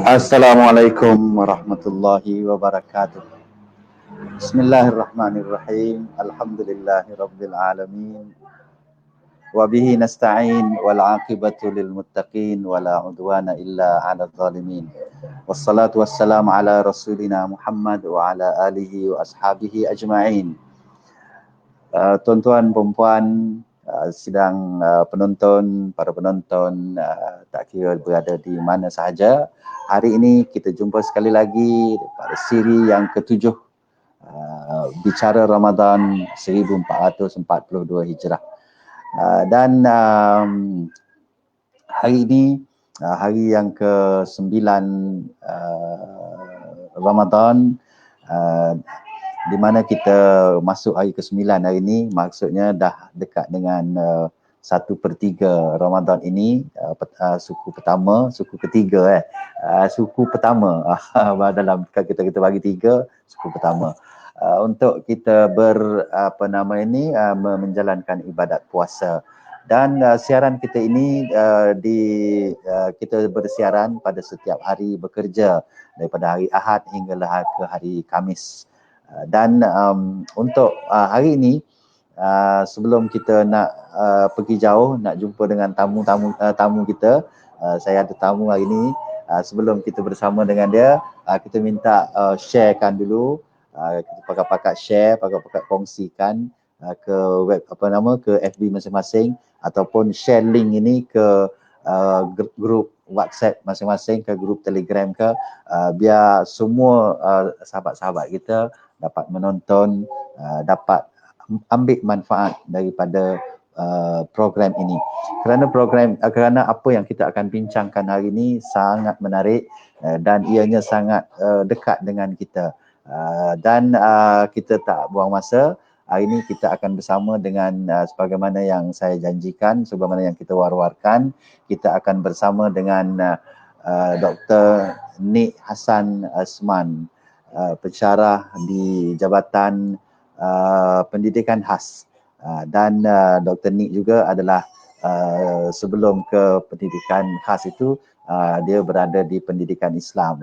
Assalamualaikum warahmatullahi wabarakatuh. Bismillahirrahmanirrahim. Alhamdulillahirabbil alamin. Wa bihi nasta'in wal 'aqibatu lil muttaqin wala 'udwana illa 'alal zalimin. Wassalatu wassalamu ala rasulina Muhammad wa ala alihi wa ashabihi ajma'in. Tuan-tuan, puan-puan, sidang penonton, para penonton, tak kira berada di mana sahaja. Hari ini kita jumpa sekali lagi pada siri yang ketujuh, Bicara Ramadan 1442 Hijrah. Dan hari ini hari yang ke-9 Ramadan, di mana kita masuk hari ke-9 hari ini, maksudnya dah dekat dengan 1/3 Ramadan ini, suku pertama, suku ketiga suku pertama dalam kita bagi 3 suku pertama, untuk kita menjalankan ibadat puasa. Dan siaran kita ini kita bersiaran pada setiap hari bekerja daripada hari Ahad hinggalah ke hari Khamis. Dan untuk hari ini, sebelum kita nak pergi jauh, nak jumpa dengan tamu kita, saya ada tamu hari ini. Sebelum kita bersama dengan dia, kita minta sharekan dulu, kita pakat-pakat share, pakat-pakat kongsikan ke web ke FB masing-masing, ataupun share link ini ke grup WhatsApp masing-masing, ke grup Telegram ke, biar semua sahabat-sahabat kita dapat menonton, dapat ambil manfaat daripada program ini. Kerana apa yang kita akan bincangkan hari ini sangat menarik, dan ianya sangat dekat dengan kita. Dan kita tak buang masa. Hari ini kita akan bersama dengan sebagaimana yang saya janjikan, sebagaimana yang kita war-warkan, kita akan bersama dengan Dr. Nik Hassan Asman, pensyarah di Jabatan Pendidikan Khas. Dan Dr. Nik juga adalah sebelum ke pendidikan khas itu, dia berada di pendidikan Islam.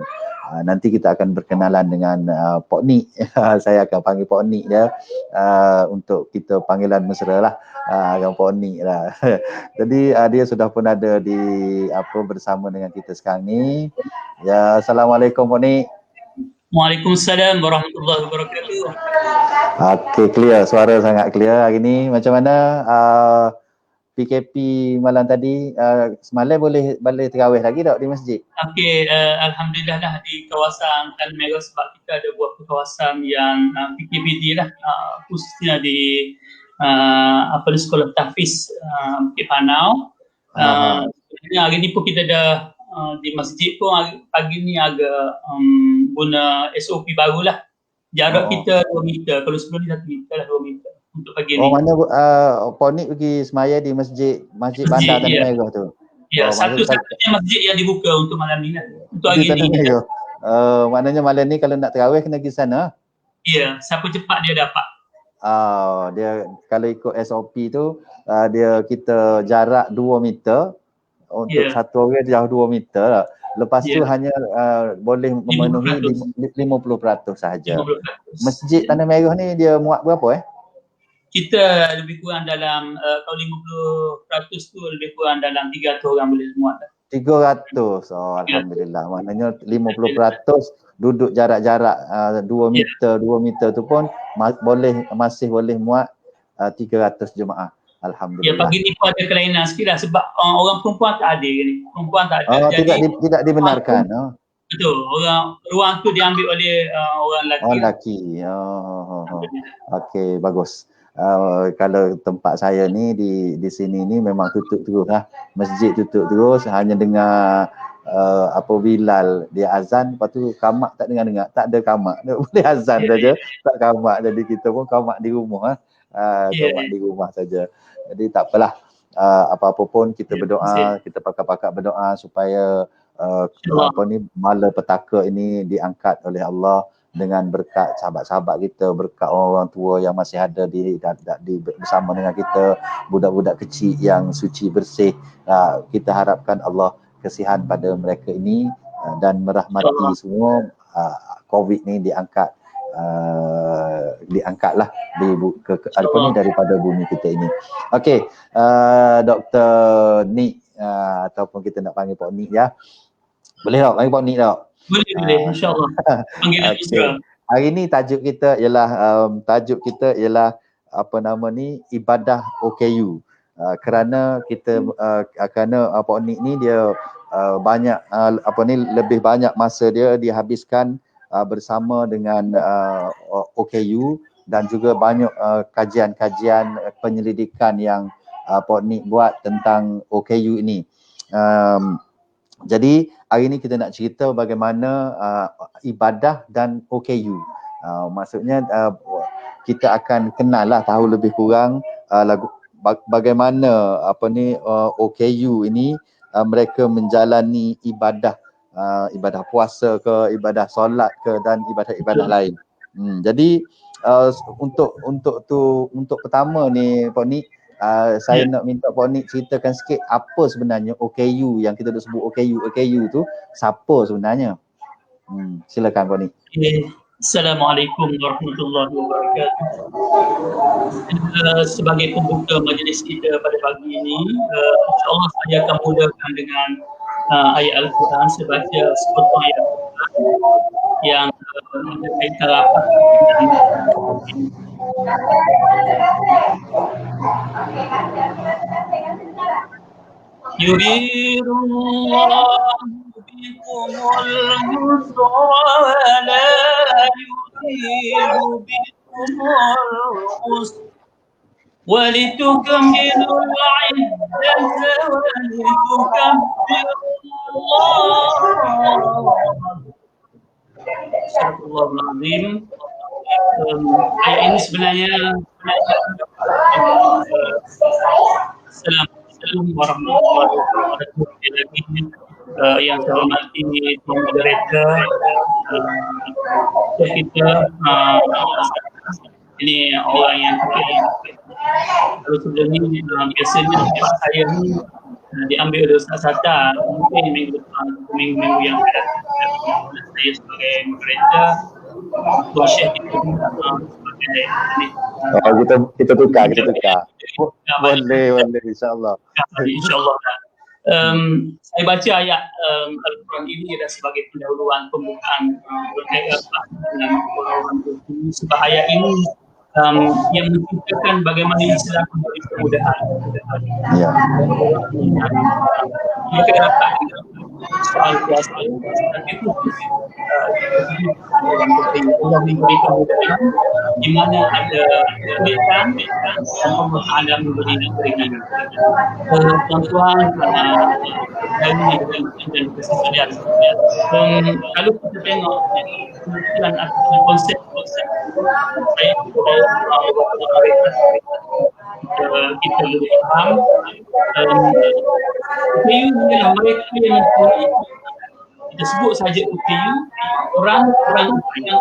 Nanti kita akan berkenalan dengan Pok Nik. Saya akan panggil Pok Nik dia, untuk kita panggilan mesra lah, Pok Nik lah. Jadi dia sudah pun ada bersama dengan kita sekarang ni. Ya, Assalamualaikum Pok Nik. Waalaikumsalam warahmatullahi wabarakatuh. Okey, clear, suara sangat clear hari ni. Macam mana PKP malam tadi, semalam boleh balik tarawih lagi tak di masjid? Okey, alhamdulillah lah di kawasan Tanah Merah, sebab kita ada beberapa kawasan yang PKPD lah, khususnya di sekolah tahfiz Bukit Panau. Sebenarnya hari ni pun kita dah di masjid pun pagi ni agak guna SOP barulah. Jarak kita 2 meter, kalau sebelum ni 1 meter lah, 2 meter untuk pagi ni. Mana Pok Nik pergi semaya di masjid bandar Tanah Merah tu? Ya, satu-satunya masjid yang dibuka untuk malam ni lah, untuk hari ni. Maknanya malam ni kalau nak tarawih kena pergi sana? Ya, siapa cepat dia dapat. Dia kalau ikut SOP tu, kita jarak 2 meter untuk satu orang, jauh 2 meter lah. Lepas tu hanya boleh memenuhi 50% sahaja. 50%. Masjid Tanah Merah ni dia muat berapa Kita lebih kurang dalam kalau 50% tu lebih kurang dalam 300 orang boleh muat. 300. Alhamdulillah. Maknanya 50% duduk jarak-jarak 2 meter tu pun masih boleh muat 300 jemaah. Alhamdulillah. Ya, pagi ni pun ada kelainan sikit lah, sebab orang perempuan tak ada ni. Perempuan tak ada. Tidak dibenarkan. Betul. Ruang tu diambil oleh orang lelaki. Orang lelaki. Okey, bagus. Kalau tempat saya ni di sini ni memang tutup terus lah. Masjid tutup terus, hanya dengar Bilal dia azan, lepas tu kamak tak dengar, tak ada kamak. Boleh azan saja, tak kamak. Jadi kita pun kamak di rumah kamak di rumah saja. Jadi tak apalah, apa-apa pun kita berdoa, kita pakat-pakat berdoa supaya malapetaka ini diangkat oleh Allah dengan berkat sahabat-sahabat kita, berkat orang tua yang masih ada bersama dengan kita, budak-budak kecil yang suci bersih. Kita harapkan Allah kasihan pada mereka ini, dan merahmati semua. COVID ni diangkatlah daripada bumi kita ini. Okey, Dr. Nick, ataupun kita nak panggil Pak Nick ya. Boleh tak panggil Pak Nick tak? Boleh, insya-Allah. Panggilan okay. Hari ni tajuk kita ialah ibadah OKU. Kerana kita kerana Pak Nick ni dia banyak lebih banyak masa dia dihabiskan bersama dengan OKU, dan juga banyak kajian-kajian penyelidikan yang Pak Nick buat tentang OKU ini. Jadi hari ini kita nak cerita bagaimana ibadah dan OKU. Maksudnya kita akan kenal lah, tahu lebih kurang bagaimana OKU ini mereka menjalani ibadah, ibadah puasa ke, ibadah solat ke, dan ibadah-ibadah lain. Jadi untuk pertama ni Pak Nick, saya nak minta Pak Nick ceritakan sikit apa sebenarnya OKU yang kita sebut OKU tu, siapa sebenarnya? Silakan Pak Nick. Assalamualaikum warahmatullahi wabarakatuh. Sebagai pembuka majlis kita pada pagi ini, insyaAllah saya akan mulakan dengan ayat Al-Quran, sebaca sepotong ayat Al-Quran yang berkaitan rapat Yuridullahu bikumul yusra wa la yuridu bikumul usra ولتكملوا العدة ولتكبروا الله. Astagfirullahaladzim. Ayat ini sebenarnya Assalamualaikum warahmatullahi wabarakatuh. Yang saya hormati Tuan Moderator, kita ini orang yang kalau sebelum ni biasanya tempat saya ni diambil oleh Ustaz Sata, mungkin minggu yang akan datang saya sebagai moderator, Tuan Syekh sebagai kita tukar. Boleh insya-Allah. InsyaAllah. Saya baca ayat Al-Quran ini adalah sebagai pendahuluan pembukaan berkaitan dengan sebab ayat ini yang menceritakan bagaimana Islam memberi kemudahan. Ya. Jika dapat soal kuasa, itu Allah memberi kemudahan di mana ada kemudahan dan Allah Taala memberi keringanan. Tuan-tuan dan kesediaan. Kalau kita tengok dan konsep saya kita boleh faham OKU adalah mereka yang kita sebut saja OKU, orang orang yang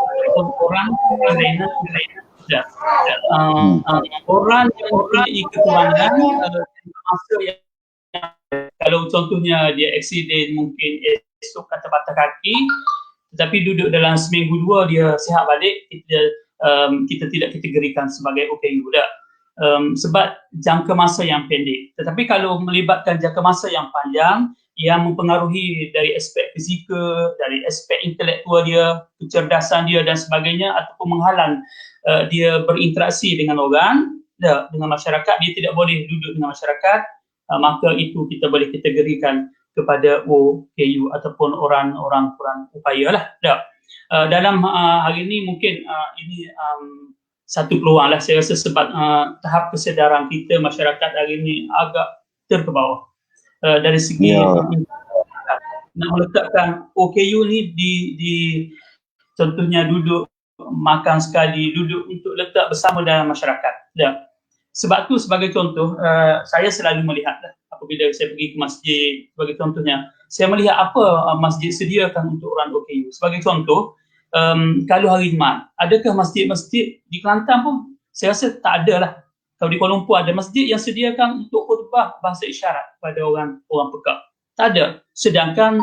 mempunyai kekurangan masa yang kalau contohnya dia aksiden mungkin esok kata patah kaki, tetapi duduk dalam seminggu dua dia sihat balik, kita tidak kategorikan sebagai OKU dah. Sebab jangka masa yang pendek. Tetapi kalau melibatkan jangka masa yang panjang yang mempengaruhi dari aspek fizikal, dari aspek intelektual dia, kecerdasan dia dan sebagainya, ataupun menghalang dia berinteraksi dengan orang, dengan masyarakat, dia tidak boleh duduk dengan masyarakat, maka itu kita boleh kategorikan kepada OKU ataupun orang kurang upaya lah. Dalam hari ini mungkin ini satu peluang lah saya rasa sebab tahap kesedaran kita masyarakat hari ini agak terkebawah dari segi nak meletakkan OKU ni di contohnya duduk makan sekali, duduk untuk letak bersama dalam masyarakat. Sebab tu sebagai contoh saya selalu melihat apabila saya pergi ke masjid sebagai contohnya, saya melihat apa masjid sediakan untuk orang OKU. Sebagai contoh, kalau hari Jumaat, adakah masjid-masjid di Kelantan pun saya rasa tak ada lah. Kalau di Kuala Lumpur ada masjid yang sediakan untuk khutbah bahasa isyarat pada orang pekak. Tak ada. Sedangkan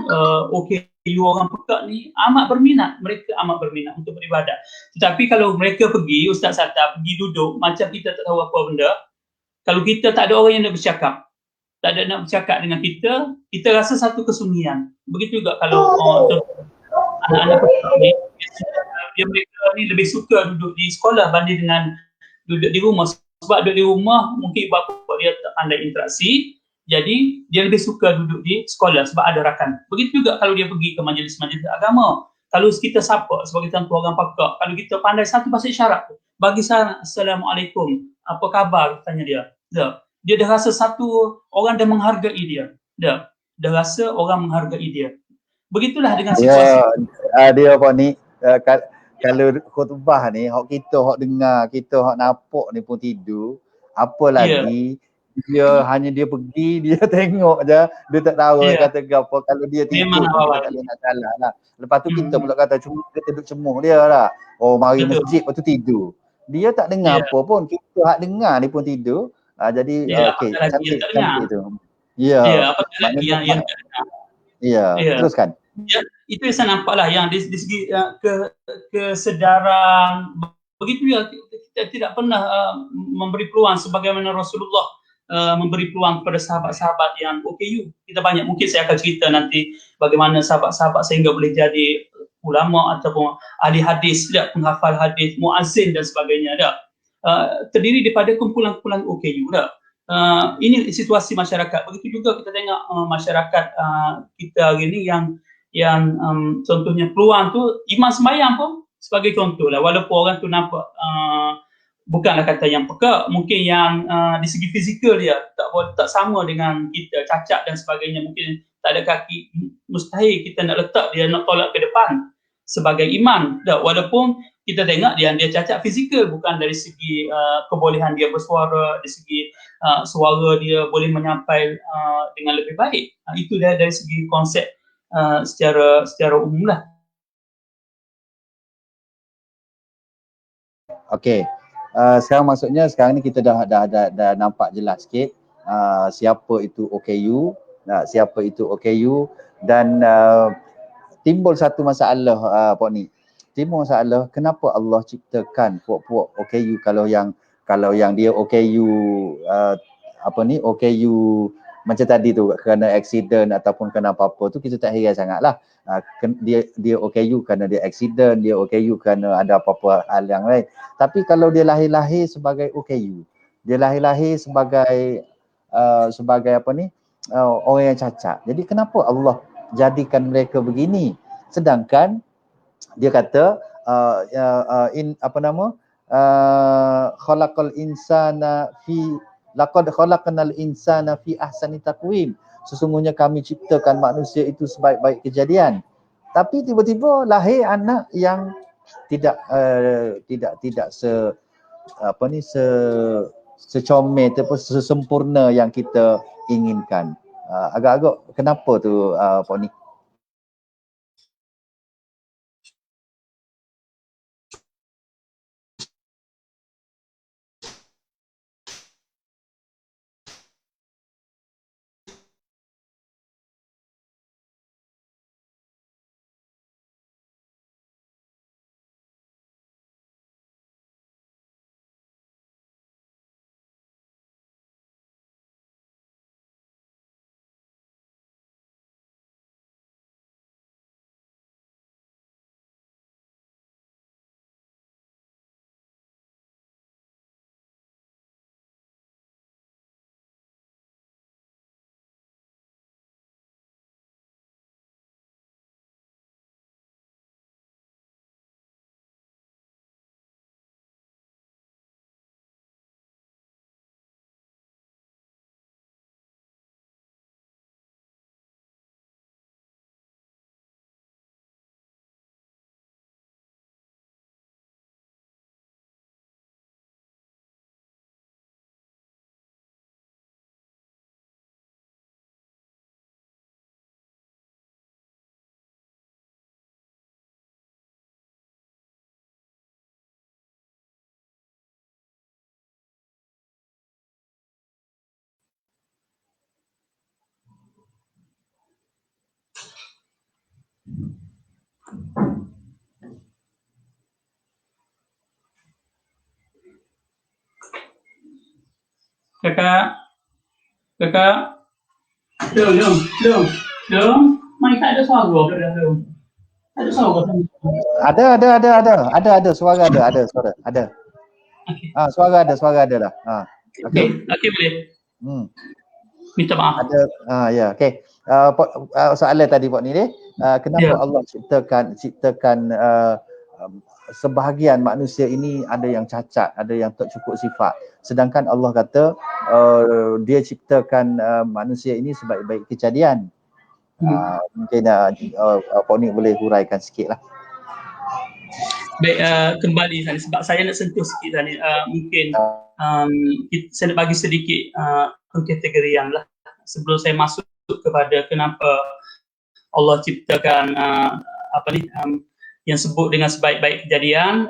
OKU orang pekak ni amat berminat, mereka amat berminat untuk beribadat. Tetapi kalau mereka pergi, Ustaz Satta pergi duduk macam kita tak tahu apa benda, kalau kita tak ada orang yang nak bercakap, tak ada nak bercakap dengan kita, kita rasa satu kesunyian. Begitu juga kalau anak-anak pekak ni, dia mereka ni lebih suka duduk di sekolah banding dengan duduk di rumah. Sebab duduk di rumah mungkin bapa dia tak pandai interaksi, jadi dia lebih suka duduk di sekolah sebab ada rakan. Begitu juga kalau dia pergi ke majlis-majlis agama. Kalau kita sapa sebagai tuan orang pekak, kalau kita pandai satu bahasa isyarat, bagi salam, Assalamualaikum, apa khabar, tanya dia. Dia dah rasa satu orang dah menghargai dia. Dah rasa orang menghargai dia. Begitulah dengan situasi. Dia apa ni, kalau khutbah ni, hok kita hok dengar, kita hok nampak ni pun tidur, apa lagi dia hanya dia pergi, dia tengok je, dia tak tahu kata apa. Kalau dia tidur pun kita tak boleh nak salah lah. Lepas tu kita pula kata cuma kita duduk cemuh dia lah. Oh mari masjid, lepas tu tidur. Dia tak dengar apa pun, kita hak dengar ni pun tidur. Jadi okey, cantik tu. Ya. Maknanya teruskan. Ya, itu yang saya nampak lah yang di segi kesedaran. Begitu ya, kita tidak pernah memberi peluang sebagaimana Rasulullah memberi peluang kepada sahabat-sahabat yang OKU. Kita banyak, mungkin saya akan cerita nanti bagaimana sahabat-sahabat sehingga boleh jadi ulama ataupun ahli hadis, penghafal hadis, muazzin dan sebagainya. Terdiri daripada kumpulan-kumpulan OKU. Ini situasi masyarakat. Begitu juga kita tengok masyarakat kita hari ini yang contohnya peluang tu, iman sembahyang pun sebagai contoh lah, walaupun orang tu nampak bukanlah kata yang pekak, mungkin yang di segi fizikal dia tak sama dengan kita, cacat dan sebagainya, mungkin tak ada kaki, mustahil kita nak letak dia nak tolak ke depan sebagai iman. Walaupun kita tengok dia cacat fizikal, bukan dari segi kebolehan dia bersuara, dari segi suara dia boleh menyampai dengan lebih baik. Itu dari segi konsep secara umum lah. Okey. Sekarang maksudnya sekarang ni kita dah nampak jelas sikit siapa itu OKU, siapa itu OKU, dan timbul satu masalah timbul masalah kenapa Allah ciptakan puak-puak OKU kalau yang dia OKU OKU macam tadi tu kerana accident ataupun kerana apa-apa tu kita tak heran sangatlah. Dia OKU kerana dia accident, dia OKU kerana ada apa-apa hal yang lain. Tapi kalau dia lahir-lahir sebagai OKU, dia lahir-lahir sebagai orang yang cacat. Jadi kenapa Allah jadikan mereka begini? Sedangkan dia kata khalaqal insana fi laqad khalaqnal insana fi ahsani taqwim. Sesungguhnya kami ciptakan manusia itu sebaik-baik kejadian. Tapi tiba-tiba lahir anak yang tidak secomel ataupun sesempurna yang kita inginkan. Agak-agak kenapa tu Pak Ni? Kakak, kakak, Long. Mai tak ada suara pula dah Long. Ada suara kan? Ada suara ada. Okey. Suara ada lah. Okey, boleh. Minta maaf. Ada ya, okey. Soalan tadi Pak ni kenapa Allah ciptakan sebahagian manusia ini ada yang cacat, ada yang tak cukup sifat. Sedangkan Allah kata dia ciptakan manusia ini sebaik-baik kejadian. Mungkin Pak ni boleh huraikan sikitlah. Baik, kembali tadi sebab saya nak sentuh sikit tadi, mungkin saya nak bagi sedikit pengkategorian lah sebelum saya masuk kepada kenapa Allah ciptakan yang sebut dengan sebaik-baik kejadian,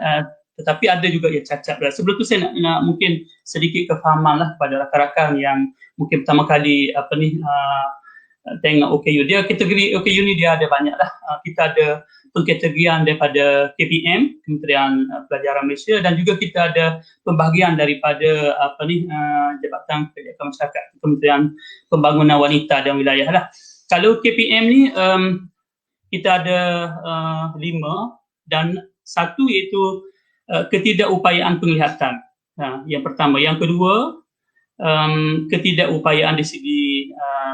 tetapi ada juga yang cacat. Sebelum tu saya nak mungkin sedikit kefahaman lah kepada rakan-rakan yang mungkin pertama kali tengok OKU. Dia kategori OKU ni dia ada banyak lah. Kita ada pengkategorian daripada KPM, Kementerian Pelajaran Malaysia, dan juga kita ada pembahagian daripada Jabatan Kebajikan Masyarakat, Kementerian Pembangunan Wanita dan Wilayah lah. Kalau KPM ni kita ada 5 dan 1 iaitu ketidakupayaan penglihatan. Yang pertama, yang kedua ketidakupayaan di segi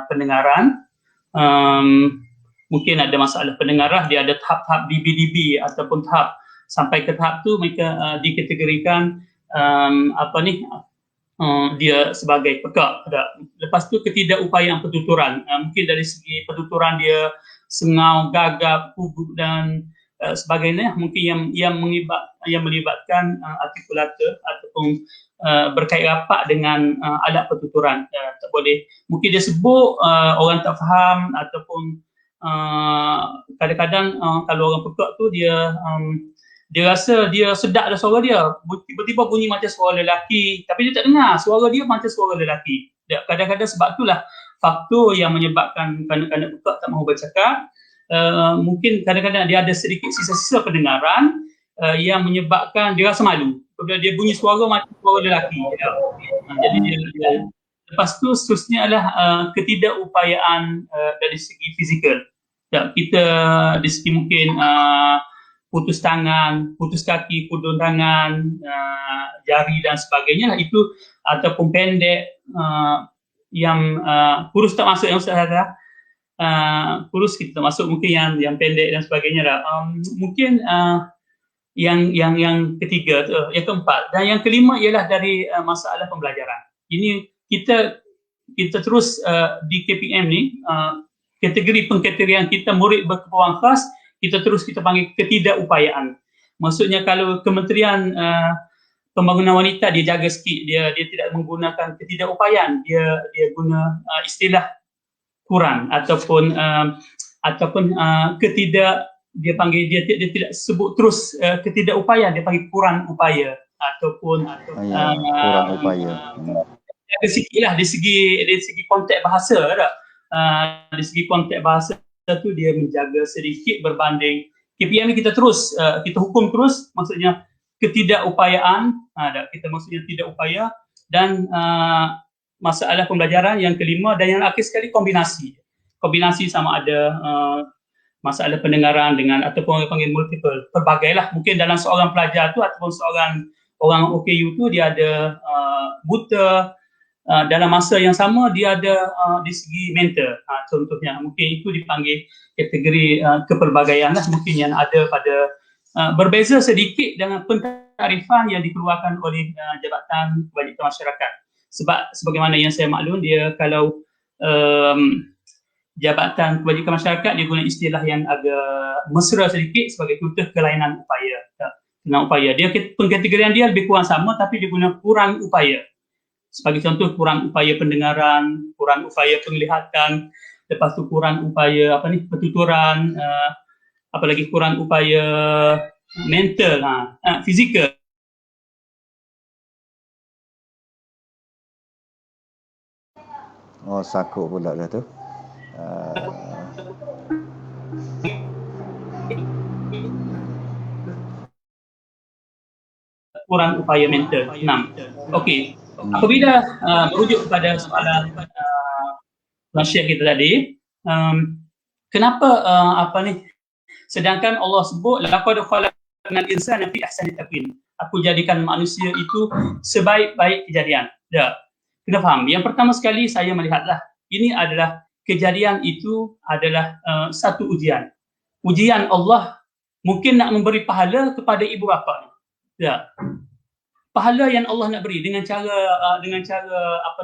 pendengaran. Mungkin ada masalah pendengaran, dia ada tahap-tahap DB ataupun tahap sampai ke tahap tu mereka dikategorikan dia sebagai pekak. Lepas tu ketidakupayaan pertuturan. Mungkin dari segi pertuturan dia sengau, gagap, gugup dan sebagainya. Mungkin yang melibatkan artikulator ataupun berkait rapat dengan alat pertuturan. Tak boleh. Mungkin dia sebut orang tak faham ataupun kadang-kadang kalau orang pekak tu dia rasa dia sedap dah suara dia, tiba-tiba bunyi macam suara lelaki tapi dia tak dengar suara dia macam suara lelaki. Kadang-kadang sebab itulah faktor yang menyebabkan kanak-kanak pekak tak mahu bercakap. Mungkin kadang-kadang dia ada sedikit sisa-sisa pendengaran yang menyebabkan dia rasa malu apabila dia bunyi suara macam suara lelaki. Jadi dia lepas tu seterusnya adalah ketidakupayaan dari segi fizikal. Kita dari segi mungkin putus tangan, putus kaki, pudun tangan, jari dan sebagainya lah itu, ataupun pendek, yang kurus tak masuk yang Ustaz kata. Kurus kita masuk mungkin yang pendek dan sebagainya lah. Mungkin yang ketiga tu, yang keempat dan yang kelima ialah dari masalah pembelajaran. Ini kita terus di KPM ni kategori pengkategorian kita murid berkeperluan khas, kita panggil ketidakupayaan. Maksudnya kalau Kementerian Pembangunan Wanita dia jaga sikit, dia tidak menggunakan ketidakupayaan, dia guna istilah kurang ataupun dia panggil dia tidak sebut terus ketidakupayaan, dia panggil kurang upaya ataupun kurang upaya. Ada sikit lah dari segi konteks bahasa tak? Dari segi konteks bahasa tu dia menjaga sedikit berbanding KPM ni kita terus kita hukum terus, maksudnya ketidakupayaan, kita maksudnya tidak upaya dan masalah pembelajaran yang kelima, dan yang akhir sekali kombinasi sama ada masalah pendengaran dengan ataupun orang panggil multiple, perbagailah. Mungkin dalam seorang pelajar tu ataupun seorang orang OKU tu dia ada buta, dalam masa yang sama dia ada di segi mental, contohnya mungkin itu dipanggil kategori kepelbagaian lah, mungkin yang ada pada berbeza sedikit dengan pentarifan yang dikeluarkan oleh Jabatan Kebajikan Masyarakat. Sebab sebagaimana yang saya maklum, dia kalau Jabatan Kebajikan Masyarakat dia guna istilah yang agak mesra sedikit sebagai contoh kelainan upaya. Dia pengkategorian dia lebih kurang sama tapi dia guna kurang upaya. Sebagai contoh, kurang upaya pendengaran, kurang upaya penglihatan, lepas tu kurang upaya pertuturan, apalagi kurang upaya mental, fizikal. Oh, sakut pula dah tu. Kurang upaya mental. 6. Okey. Apabila merujuk kepada soalan Syekh kita tadi, kenapa sedangkan Allah sebut laqad khalaqnal insana fi ahsani taqwim. Aku jadikan manusia itu sebaik-baik kejadian. Ya. Kena faham. Yang pertama sekali saya melihatlah ini adalah kejadian itu adalah satu ujian. Ujian Allah mungkin nak memberi pahala kepada ibu bapa. Ya. Pahala yang Allah nak beri dengan cara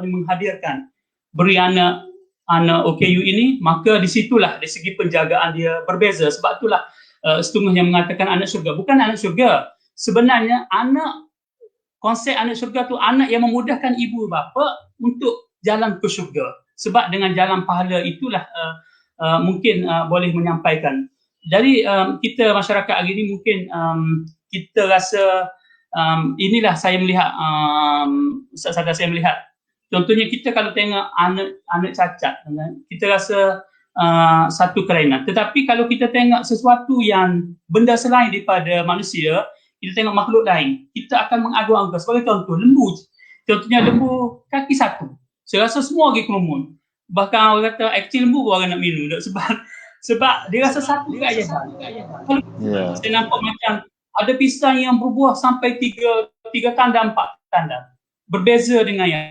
menghadirkan beri anak OKU ini, maka di situlah dari segi penjagaan dia berbeza. Sebab itulah setengahnya mengatakan anak syurga. Bukan anak syurga. Sebenarnya konsep anak syurga tu anak yang memudahkan ibu bapa untuk jalan ke syurga. Sebab dengan jalan pahala itulah mungkin boleh menyampaikan. Jadi kita masyarakat hari ini mungkin kita rasa inilah saya melihat saya melihat. Contohnya kita kalau tengok anak cacat, kita rasa satu kelainan. Tetapi kalau kita tengok sesuatu yang benda selain daripada manusia, kita tengok makhluk lain, kita akan mengagung-agung. Sebagai contoh, lembu. Contohnya lembu kaki satu. Saya rasa semua pergi kerumun. Bahkan orang kata akcil lembu orang nak minum. Sebab dia rasa satu keajaiban. Kalau saya nampak macam ada pisang yang berbuah sampai 3 tanda, 4 tanda. Berbeza dengan yang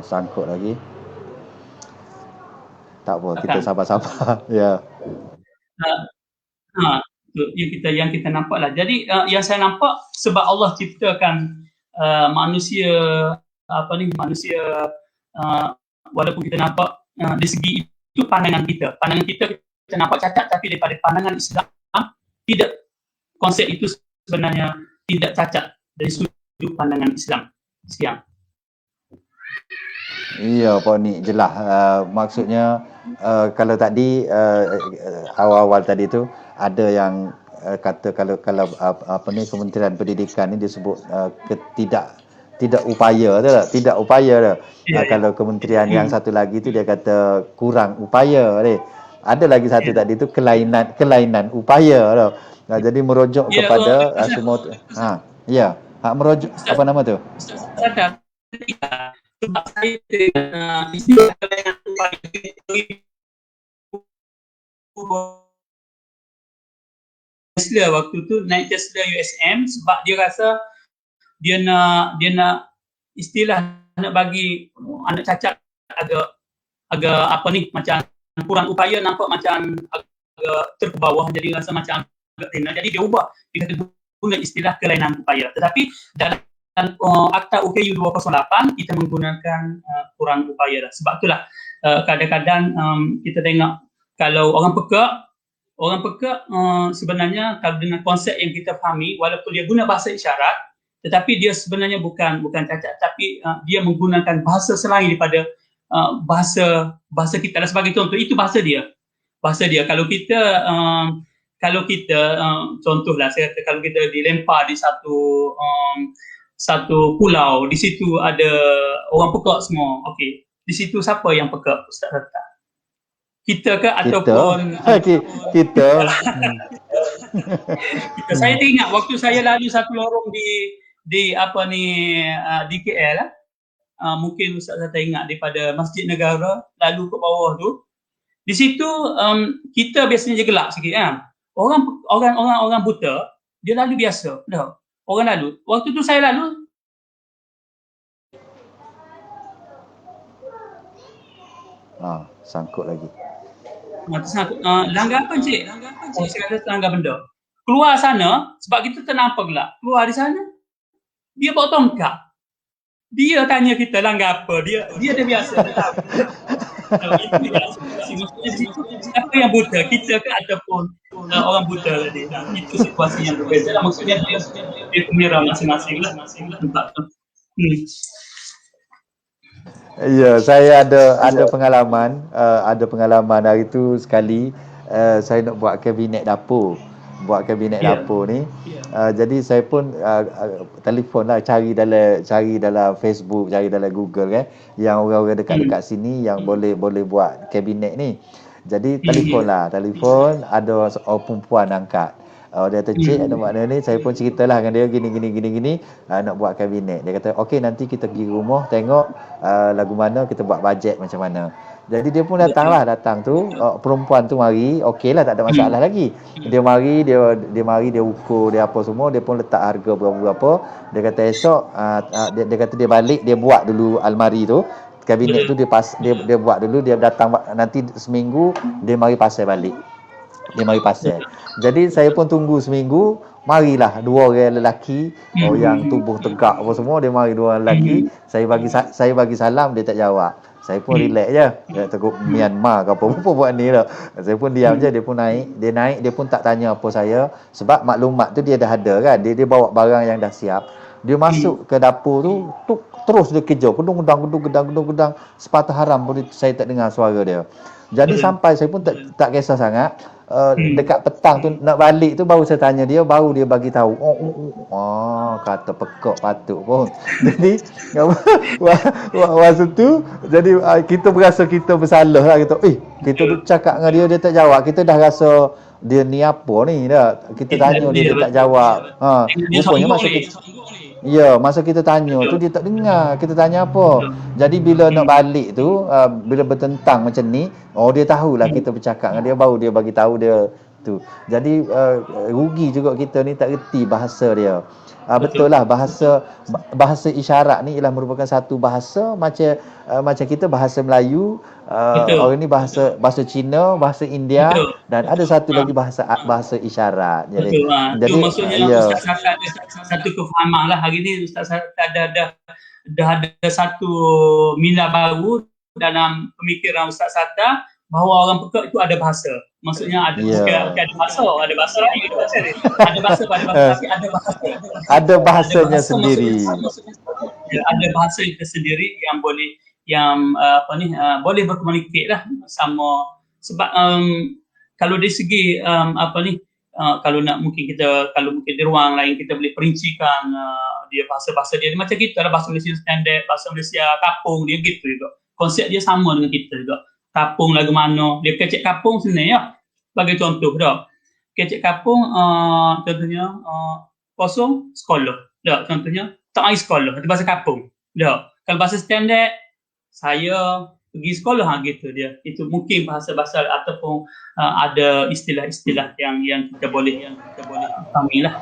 sangkut lagi. Tak apa, kita sabar-sabar. Ya. Yang kita nampaklah. Jadi yang saya nampak sebab Allah ciptakan manusia walaupun kita nampak dari segi itu pandangan kita nampak cacat, tapi daripada pandangan Islam tidak, konsep itu sebenarnya tidak cacat dari sudut pandangan Islam. Sekian. Iya, Pak Ni, jelas. Maksudnya kalau tadi awal-awal tadi tu ada yang kata kalau Kementerian Pendidikan ni disebut tidak upaya tak? Tidak upaya dah. Kalau kementerian yang satu lagi tu dia kata kurang upaya deh. Ada lagi satu tadi tu kelainan upaya tau. Jadi merujuk kepada semua merujuk apa nama tu? Sebab saya istilah kelainan upaya Tesla waktu tu naik Tesla USM sebab dia rasa dia nak istilah nak bagi anak cacat agak macam kurang upaya, nampak macam agak terbawah, jadi rasa macam agak rendah, jadi dia ubah, dia kata guna istilah kelainan upaya. Tetapi dalam Akta OKU 208 kita menggunakan kurang upaya dah. Sebab itulah kadang-kadang kita tengok kalau orang pekak sebenarnya kalau dengan konsep yang kita fahami, walaupun dia guna bahasa isyarat, tetapi dia sebenarnya bukan cacat, tapi dia menggunakan bahasa selain daripada bahasa kita. Dan sebagai contoh, itu bahasa dia. Kalau kita contohlah, saya kata kalau kita dilempar di satu pulau, di situ ada orang pekak semua. Okey, di situ siapa yang pekak, Ustaz Rata? Kita ke ataupun kita? Saya teringat waktu saya lalu satu lorong di KL, mungkin Ustaz Rata ingat, daripada Masjid Negara lalu ke bawah tu. Di situ kita biasanya je gelap sikit kan. Orang buta dia lalu biasa dah. Orang lalu. Waktu tu saya lalu sangkut lagi. Langgar apa cik? Saya kata langgar benda. Keluar sana sebab kita ternampak gelap. Keluar di sana dia bawa tongkat. Dia tanya kita langgar apa? Dia biasa. Itu biasa. Siapa yang buta? Kita ke ataupun orang buta tadi? Itu situasi yang berbeza. Maksudnya dia punya masing-masing lah tempat tu. Ya, saya ada pengalaman hari tu sekali saya nak buat kabinet dapur. Dapur ni. Jadi saya pun telefon lah, cari dalam Facebook, cari dalam Google kan, yang orang-orang dekat-dekat sini yang boleh buat kabinet ni. Jadi telefon ada perempuan angkat. Dia kata, cik, ada makna ni, saya pun ceritalah dengan dia gini, nak buat kabinet. Dia kata, okey, nanti kita pergi rumah, tengok lagu mana, kita buat bajet macam mana. Jadi dia pun datang tu, perempuan tu mari, okey lah, tak ada masalah lagi. Dia mari, dia ukur, dia apa semua, dia pun letak harga berapa-berapa. Dia kata esok, dia kata dia balik, dia buat dulu almari tu, kabinet tu dia buat dulu, dia datang nanti seminggu, dia mari pasal balik. Dia mari pasal. Jadi saya pun tunggu seminggu, marilah dua orang lelaki yang tubuh tegak apa semua, dia mari dua orang lelaki, saya bagi salam, dia tak jawab. Saya pun relax je. Dia takut Myanmar ke apa buat ni lah. Saya pun diam je, dia pun naik, dia pun tak tanya apa saya, sebab maklumat tu dia dah ada kan. Dia bawa barang yang dah siap. Dia masuk ke dapur tu, terus dia kejar, gedung-gedang, sepatah haram pun saya tak dengar suara dia. Jadi sampai saya pun tak kisah sangat. Dekat petang tu nak balik tu baru saya tanya dia, baru dia bagi tahu. Kata pekak patut pun. Jadi masa tu jadi kita berasa kita bersalah lah, kita kita cakap dengan dia tak jawab, kita dah rasa dia ni apa ni dah. Kita tanya dia tak jawab. Rupanya masa kita tanya tu dia tak dengar kita tanya apa. Jadi bila nak balik tu, bila bertentang macam ni, dia tahulah kita bercakap dengan dia, baru dia bagi tahu dia tu. Jadi rugi juga kita ni tak reti bahasa dia. Betul lah, bahasa isyarat ni ialah merupakan satu bahasa macam kita bahasa Melayu, orang ni bahasa Cina, bahasa India, dan ada satu lagi bahasa isyarat. Jadi maksudnya Ustaz Safat ada satu kefahaman lah hari ni. Ustaz Safat dah ada satu minda baru dalam pemikiran Ustaz Safat bahawa orang pekak itu ada bahasa. Maksudnya ada bahasa lain, ada bahasa tapi ada bahasanya sendiri. Ada bahasa itu sendiri yang boleh berkomunikasi lah sama, sebab kalau dari segi kalau mungkin di ruang lain kita boleh perincikan dia bahasa dia macam kita lah, bahasa Malaysia standard, bahasa Malaysia kapung dia gitu juga. Konsep dia sama dengan kita juga. Kapung lagu mana, dia kecek kapung sebenarnya. Bagi contoh dah. Kecek kapung contohnya kosong sekolah. Dah contohnya tak ai sekolah, itu bahasa kapung. Dah. Kalau bahasa standard saya pergi sekolah gitu dia. Itu mungkin bahasa-bahasa ataupun ada istilah-istilah yang kita boleh fahami lah.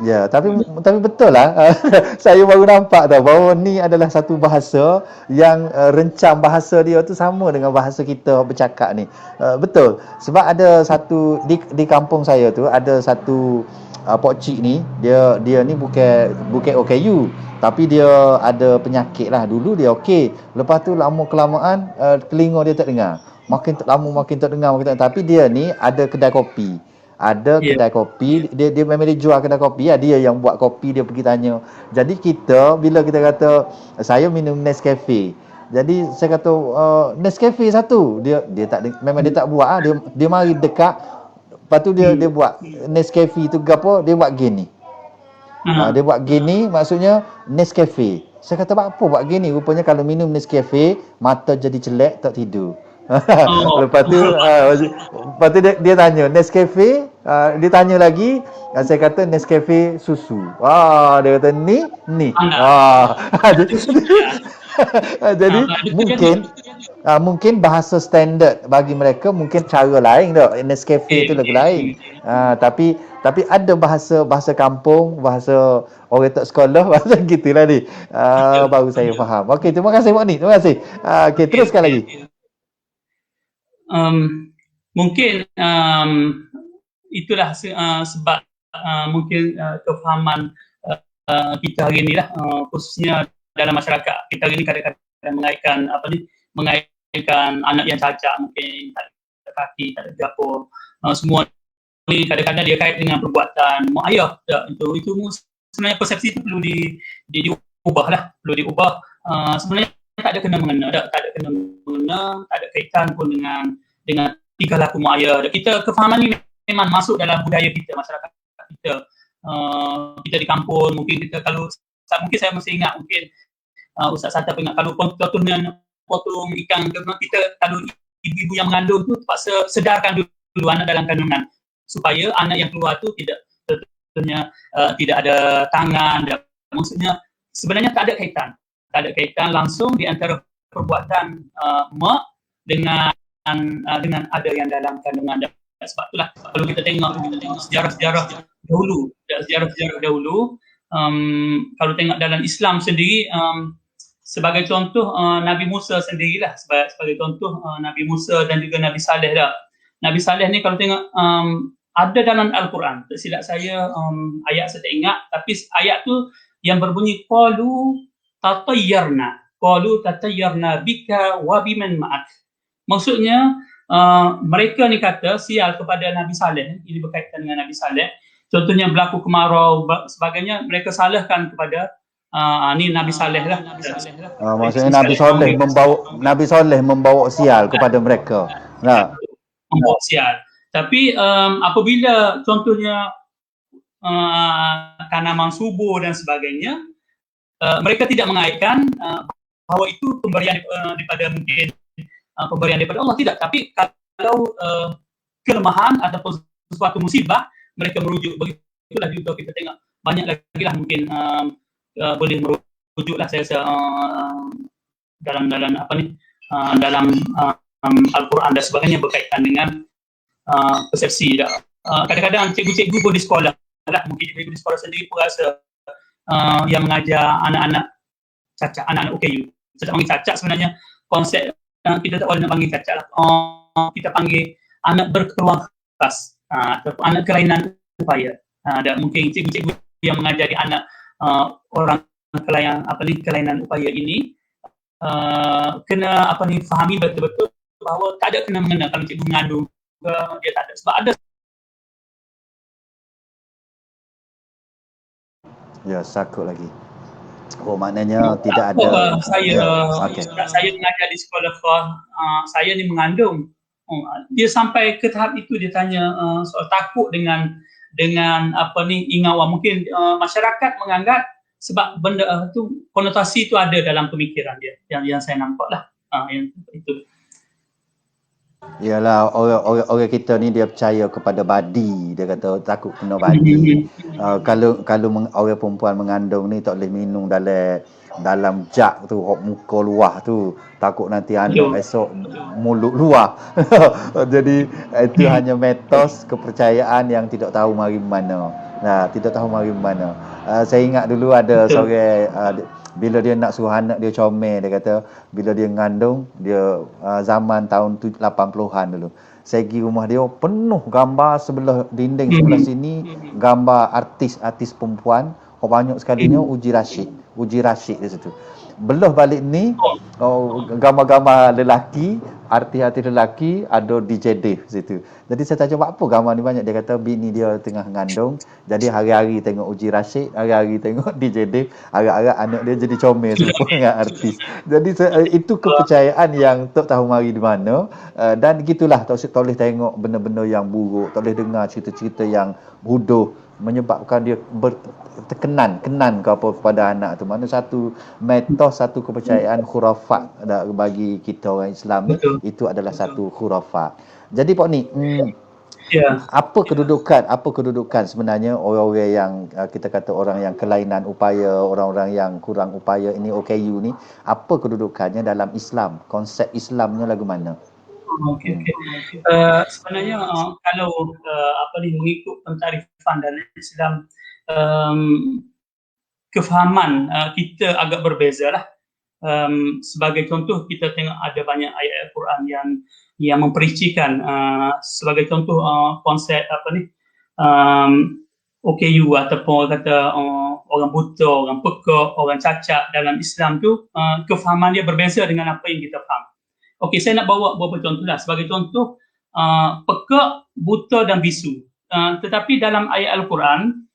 Ya, tapi betul lah. Saya baru nampak bahawa ni adalah satu bahasa yang rencam bahasa dia tu sama dengan bahasa kita bercakap ni. Betul. Sebab ada satu di kampung saya tu ada satu pokcik ni, dia ni bukan OKU, tapi dia ada penyakit lah. Dulu dia okey, lepas tu lama kelamaan telinga dia tak dengar. Makin tak dengar. Tapi dia ni ada kedai kopi. Kedai kopi, dia memang dia jual kedai kopi, dia yang buat kopi, dia pergi tanya. Jadi bila kita kata saya minum Nescafe, jadi saya kata Nescafe satu, dia tak memang dia tak buat, dia mari dekat, lepas tu dia buat Nescafe tu gapo, dia buat gini. Dia buat gini, maksudnya Nescafe. Saya kata apa buat gini? Rupanya kalau minum Nescafe, mata jadi jelek, tak tidur. Lepas tu dia tanya Nescafe, dia tanya lagi, saya kata Nescafe susu. Dia kata ni. Jadi mungkin bahasa standard bagi mereka mungkin cara lain dah. Nescafe tu lagu lain. Tapi ada bahasa kampung, bahasa orang tak sekolah, bahasa gitulah ni. Baru saya faham. Okey, terima kasih Pak Ni. Terima kasih. Okey, teruskan lagi. Mungkin itulah sebab mungkin kefahaman kita hari ni lah, khususnya dalam masyarakat kita hari ni kadang-kadang mengaitkan anak yang cacat, mungkin tak ada kaki, tak ada gapo, semua ni kadang-kadang dia kait dengan perbuatan mak ayah. Itu sebenarnya persepsi itu perlu diubah lah, sebenarnya tak ada kena-mengena, tak ada kaitan pun dengan tingkah laku mak ayah. Kita kefahaman ni memang masuk dalam budaya kita, masyarakat kita. Kita di kampung, mungkin saya masih ingat, mungkin Ustaz Sata ingat kalau contohnya potong ikan, kita kalau ibu yang mengandung tu terpaksa sedarkan dulu anak dalam kandungan supaya anak yang keluar tu tidak tidak ada tangan, maksudnya sebenarnya tak ada kaitan langsung di antara perbuatan mak dengan ada yang dalam kandungan. Sebab itulah kalau kita tengok sejarah-sejarah dahulu, kalau tengok dalam Islam sendiri, sebagai contoh Nabi Musa sendirilah sebagai contoh Nabi Musa dan juga Nabi Saleh dah. Nabi Saleh ni kalau tengok ada dalam Al-Quran, tak silap saya ayat saya tak ingat, tapi ayat tu yang berbunyi qalu tatayyarna bika wa biman ma'ak. Maksudnya mereka ni kata sial kepada Nabi Saleh. Ini berkaitan dengan Nabi Saleh. Contohnya berlaku kemarau sebagainya, mereka salahkan kepada ni Nabi Saleh lah. Maksudnya Nabi Saleh membawa sial kepada mereka. Nah, membawa sial. Tapi apabila contohnya tanaman subur dan sebagainya, mereka tidak mengaitkan bahawa itu pemberian daripada mungkin pemberian daripada Allah, tidak. Tapi kalau kelemahan ataupun sesuatu musibah, mereka merujuk. Begitulah juga kita tengok banyak lagi lah mungkin boleh merujuklah saya rasa dalam apa ni dalam Al-Quran dan sebagainya berkaitan dengan persepsi. Kadang-kadang cikgu-cikgu pun di sekolah lah, mungkin cikgu di sekolah sendiri pun rasa yang mengajar anak-anak cacat, anak-anak OKU. Saya tak panggil cacat sebenarnya, konsep kita tak boleh nak panggil cacat lah. Kita panggil anak berkeperluan khas ataupun anak kelainan upaya. Dan mungkin cikgu-cikgu yang mengajari anak orang kelainan upaya ini kena fahami betul-betul bahawa tak ada kena mengena kalau cikgu mengandung dia tak ada, sebab ada. Ya, sakut lagi. Maknanya tidak ada. Saya mengajar di sekolah saya ni mengandung. Dia sampai ke tahap itu dia tanya soal takut dengan ingawan. Mungkin masyarakat menganggap sebab benda tu konotasi itu ada dalam pemikiran dia yang saya nampak lah. Yang itu. Yalah, orang kita ni dia percaya kepada badi, dia kata takut kena badi. Kalau orang perempuan mengandung ni tak boleh minum dalam jak tu, muka luah tu, takut nanti anak esok mulut luah. Jadi itu hanya mitos kepercayaan yang tidak tahu mari mana. Saya ingat dulu ada seorang bila dia nak suruh anak dia comel, dia kata bila dia mengandung, dia zaman tahun 80-an dulu, saya pergi rumah dia penuh gambar sebelah dinding sebelah sini, gambar artis perempuan, banyak sekalinya Uji Rashid di situ. Belah balik ni gambar-gambar lelaki, artis-artis lelaki, ada DJ Dave situ. Jadi saya tanya apa gambar ni banyak, dia kata bini dia tengah mengandung, jadi hari-hari tengok Uji Rashid, hari-hari tengok DJ Dave, agak-agak anak dia jadi comel serupa dengan artis. Jadi itu kepercayaan yang tak tahu mari di mana, dan gitulah tak boleh tengok benda-benda yang buruk, tak boleh dengar cerita-cerita yang bodoh menyebabkan dia kenan kepada anak tu. Mana satu mitos, satu kepercayaan khurafat bagi kita orang Islam ni, itu adalah satu khurafat. Jadi Pak Ni, apa kedudukan sebenarnya orang-orang yang kita kata orang yang kelainan upaya, orang-orang yang kurang upaya ini, OKU ni, apa kedudukannya dalam Islam? Konsep Islamnya lagu mana? Okey. Sebenarnya kalau mengikut pentarifan dalam Islam, kefahaman kita agak berbeza lah. Sebagai contoh, kita tengok ada banyak ayat Al-Quran yang mempericikan sebagai contoh konsep OKU ataupun kata orang buta, orang pekak, orang cacat dalam Islam tu, kefahaman dia berbeza dengan apa yang kita faham. Okey, saya nak bawa beberapa contoh lah. Sebagai contoh, pekak, buta dan bisu. Tetapi dalam ayat Al-Quran,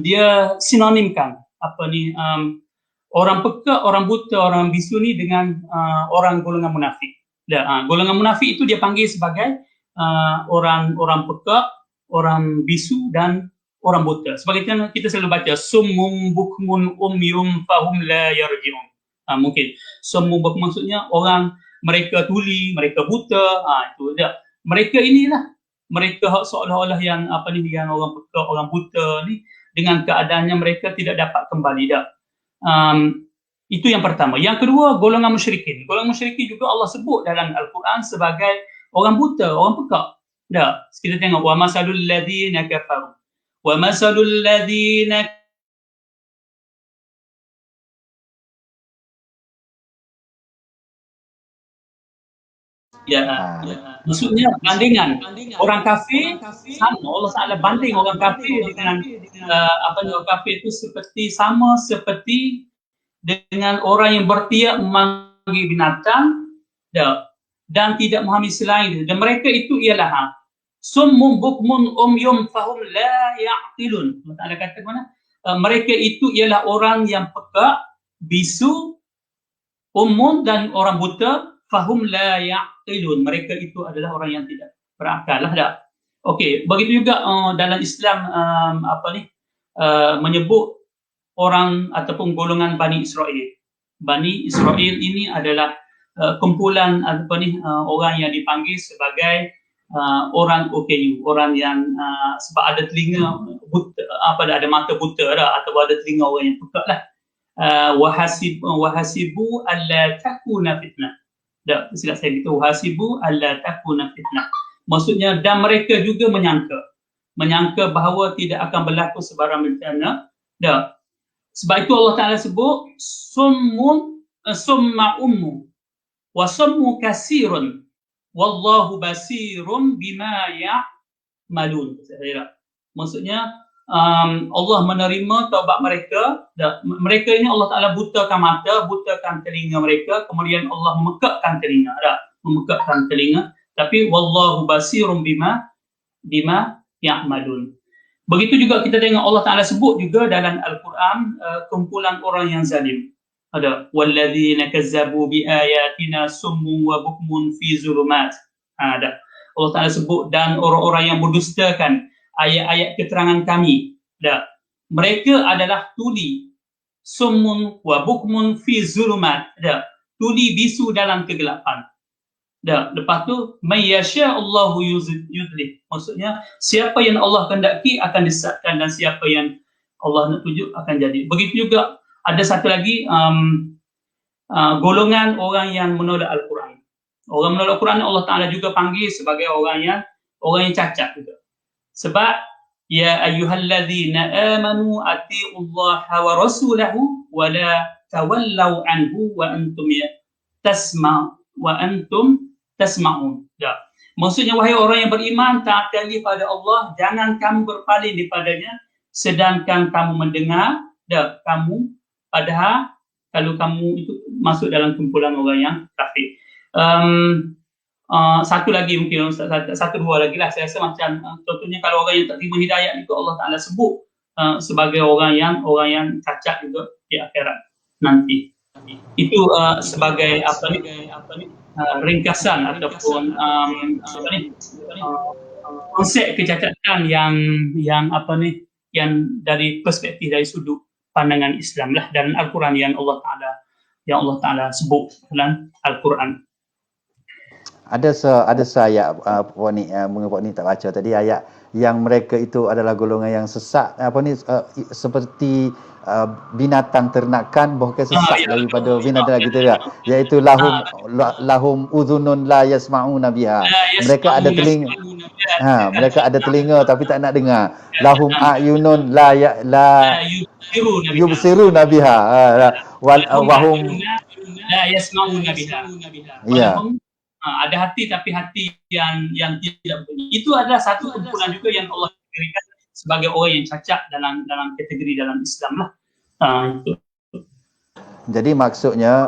dia sinonimkan orang pekak, orang buta, orang bisu ni dengan orang golongan munafik. Golongan munafik itu dia panggil sebagai orang pekak, orang bisu dan orang buta. Sebagaimana kita selalu baca, summum bukmun umyum fahum la yarji'un. Mungkin summum maksudnya orang mereka tuli, mereka buta, itu dia. Mereka inilah, mereka seolah-olah yang yang orang pekak, orang buta ni, dengan keadaannya mereka tidak dapat kembali dah. Itu yang pertama. Yang kedua, golongan musyrikin. Golongan musyrikin juga Allah sebut dalam Al-Quran sebagai orang buta, orang pekak. Dah, kita tengok wa masalul ladzina kafaru. Wa masalul ladzina maksudnya bandingan orang kafir sama, Allah Taala banding orang kafir dengan orang kafir itu sama seperti dengan orang yang bertiak memanggil binatang dan tidak memahami selain, dan mereka itu ialah summun bukmun umyum fahum la ya'qilun. Allah Taala kata mana? Mereka itu ialah orang yang pekak, bisu, ummun dan orang buta, fahum la ya'qilun. Mereka itu adalah orang yang tidak berakal lah dah. Okey, begitu juga dalam Islam menyebut orang ataupun golongan Bani Israel. Bani Israel ini adalah kumpulan orang yang dipanggil sebagai orang OKU, orang yang sebab ada telinga buta, ada mata buta dah, atau ada telinga orang yang pekak lah. Wahasibu alla takuna fitnah. Dah, silap saya gitu. Wahasibu alla takuna fitnah. Maksudnya, dan mereka juga menyangka bahawa tidak akan berlaku sebarang bencana. Dah. Sebab itu Allah Ta'ala sebut summa ummu wa summu kasirun wallahu basirun bima ya'malun. Maksudnya Allah menerima taubat mereka. Mereka ini Allah Ta'ala butakan mata, butakan telinga mereka, kemudian Allah memekakkan telinga. Memekakkan telinga. Tapi wallahu basirun bima ya'malun. Begitu juga kita tengok Allah Ta'ala sebut juga dalam Al-Quran kumpulan orang yang zalim. Ada walladzina kazzabu biayatina summun wa bukmun fi zulumat. Ada Allah Ta'ala sebut, dan orang-orang yang berdustakan ayat-ayat keterangan kami. Ada mereka adalah tuli, summun wa bukmun fi zulumat. Ada tuli, bisu dalam kegelapan. Dah, lepas tu may yasha Allahu yudlih. Maksudnya siapa yang Allah kehendaki akan disesatkan, dan siapa yang Allah nak tunjuk akan jadi. Begitu juga ada satu lagi golongan orang yang menolak Al-Quran. Orang menolak Al-Quran Allah Taala juga panggil sebagai orang yang cacat juga. Sebab ya ayyuhalladzina amanu atiullaha wa rasulahu wa la tawallau anhu wa antum tasma'un. Ya. Maksudnya, wahai orang yang beriman, taatilah pada Allah, jangan kamu berpaling daripadanya sedangkan kamu mendengar. Kamu padahal kalau kamu itu masuk dalam kumpulan orang yang kafir. Satu lagi mungkin, satu dua lagi lah saya rasa, macam contohnya kalau orang yang tak terima hidayah itu Allah Ta'ala sebut sebagai orang yang cacat juga di akhirat nanti. Itu sebagai ringkasan ataupun konsep kecacatan yang dari perspektif, dari sudut pandangan Islam lah, dan Al-Quran yang Allah Ta'ala sebut dalam Al-Quran. Ada ayat Puan ni tak baca tadi, ayat yang mereka itu adalah golongan yang sesat, seperti binatang ternakan, bahkan sesat daripada binatang gitu ya, iaitu lahum udhunun la yasma'una biha. Mereka ada telinga, mereka ada telinga tapi tak nak dengar. Lahum a'yunun la yubsiruna biha wa hum la yasma'una biha. Ya. Ada hati tapi hati yang tidak berbunyi. Itu adalah satu kumpulan juga yang Allah berikan sebagai orang yang cacat dalam kategori dalam Islam lah. Itu. Jadi maksudnya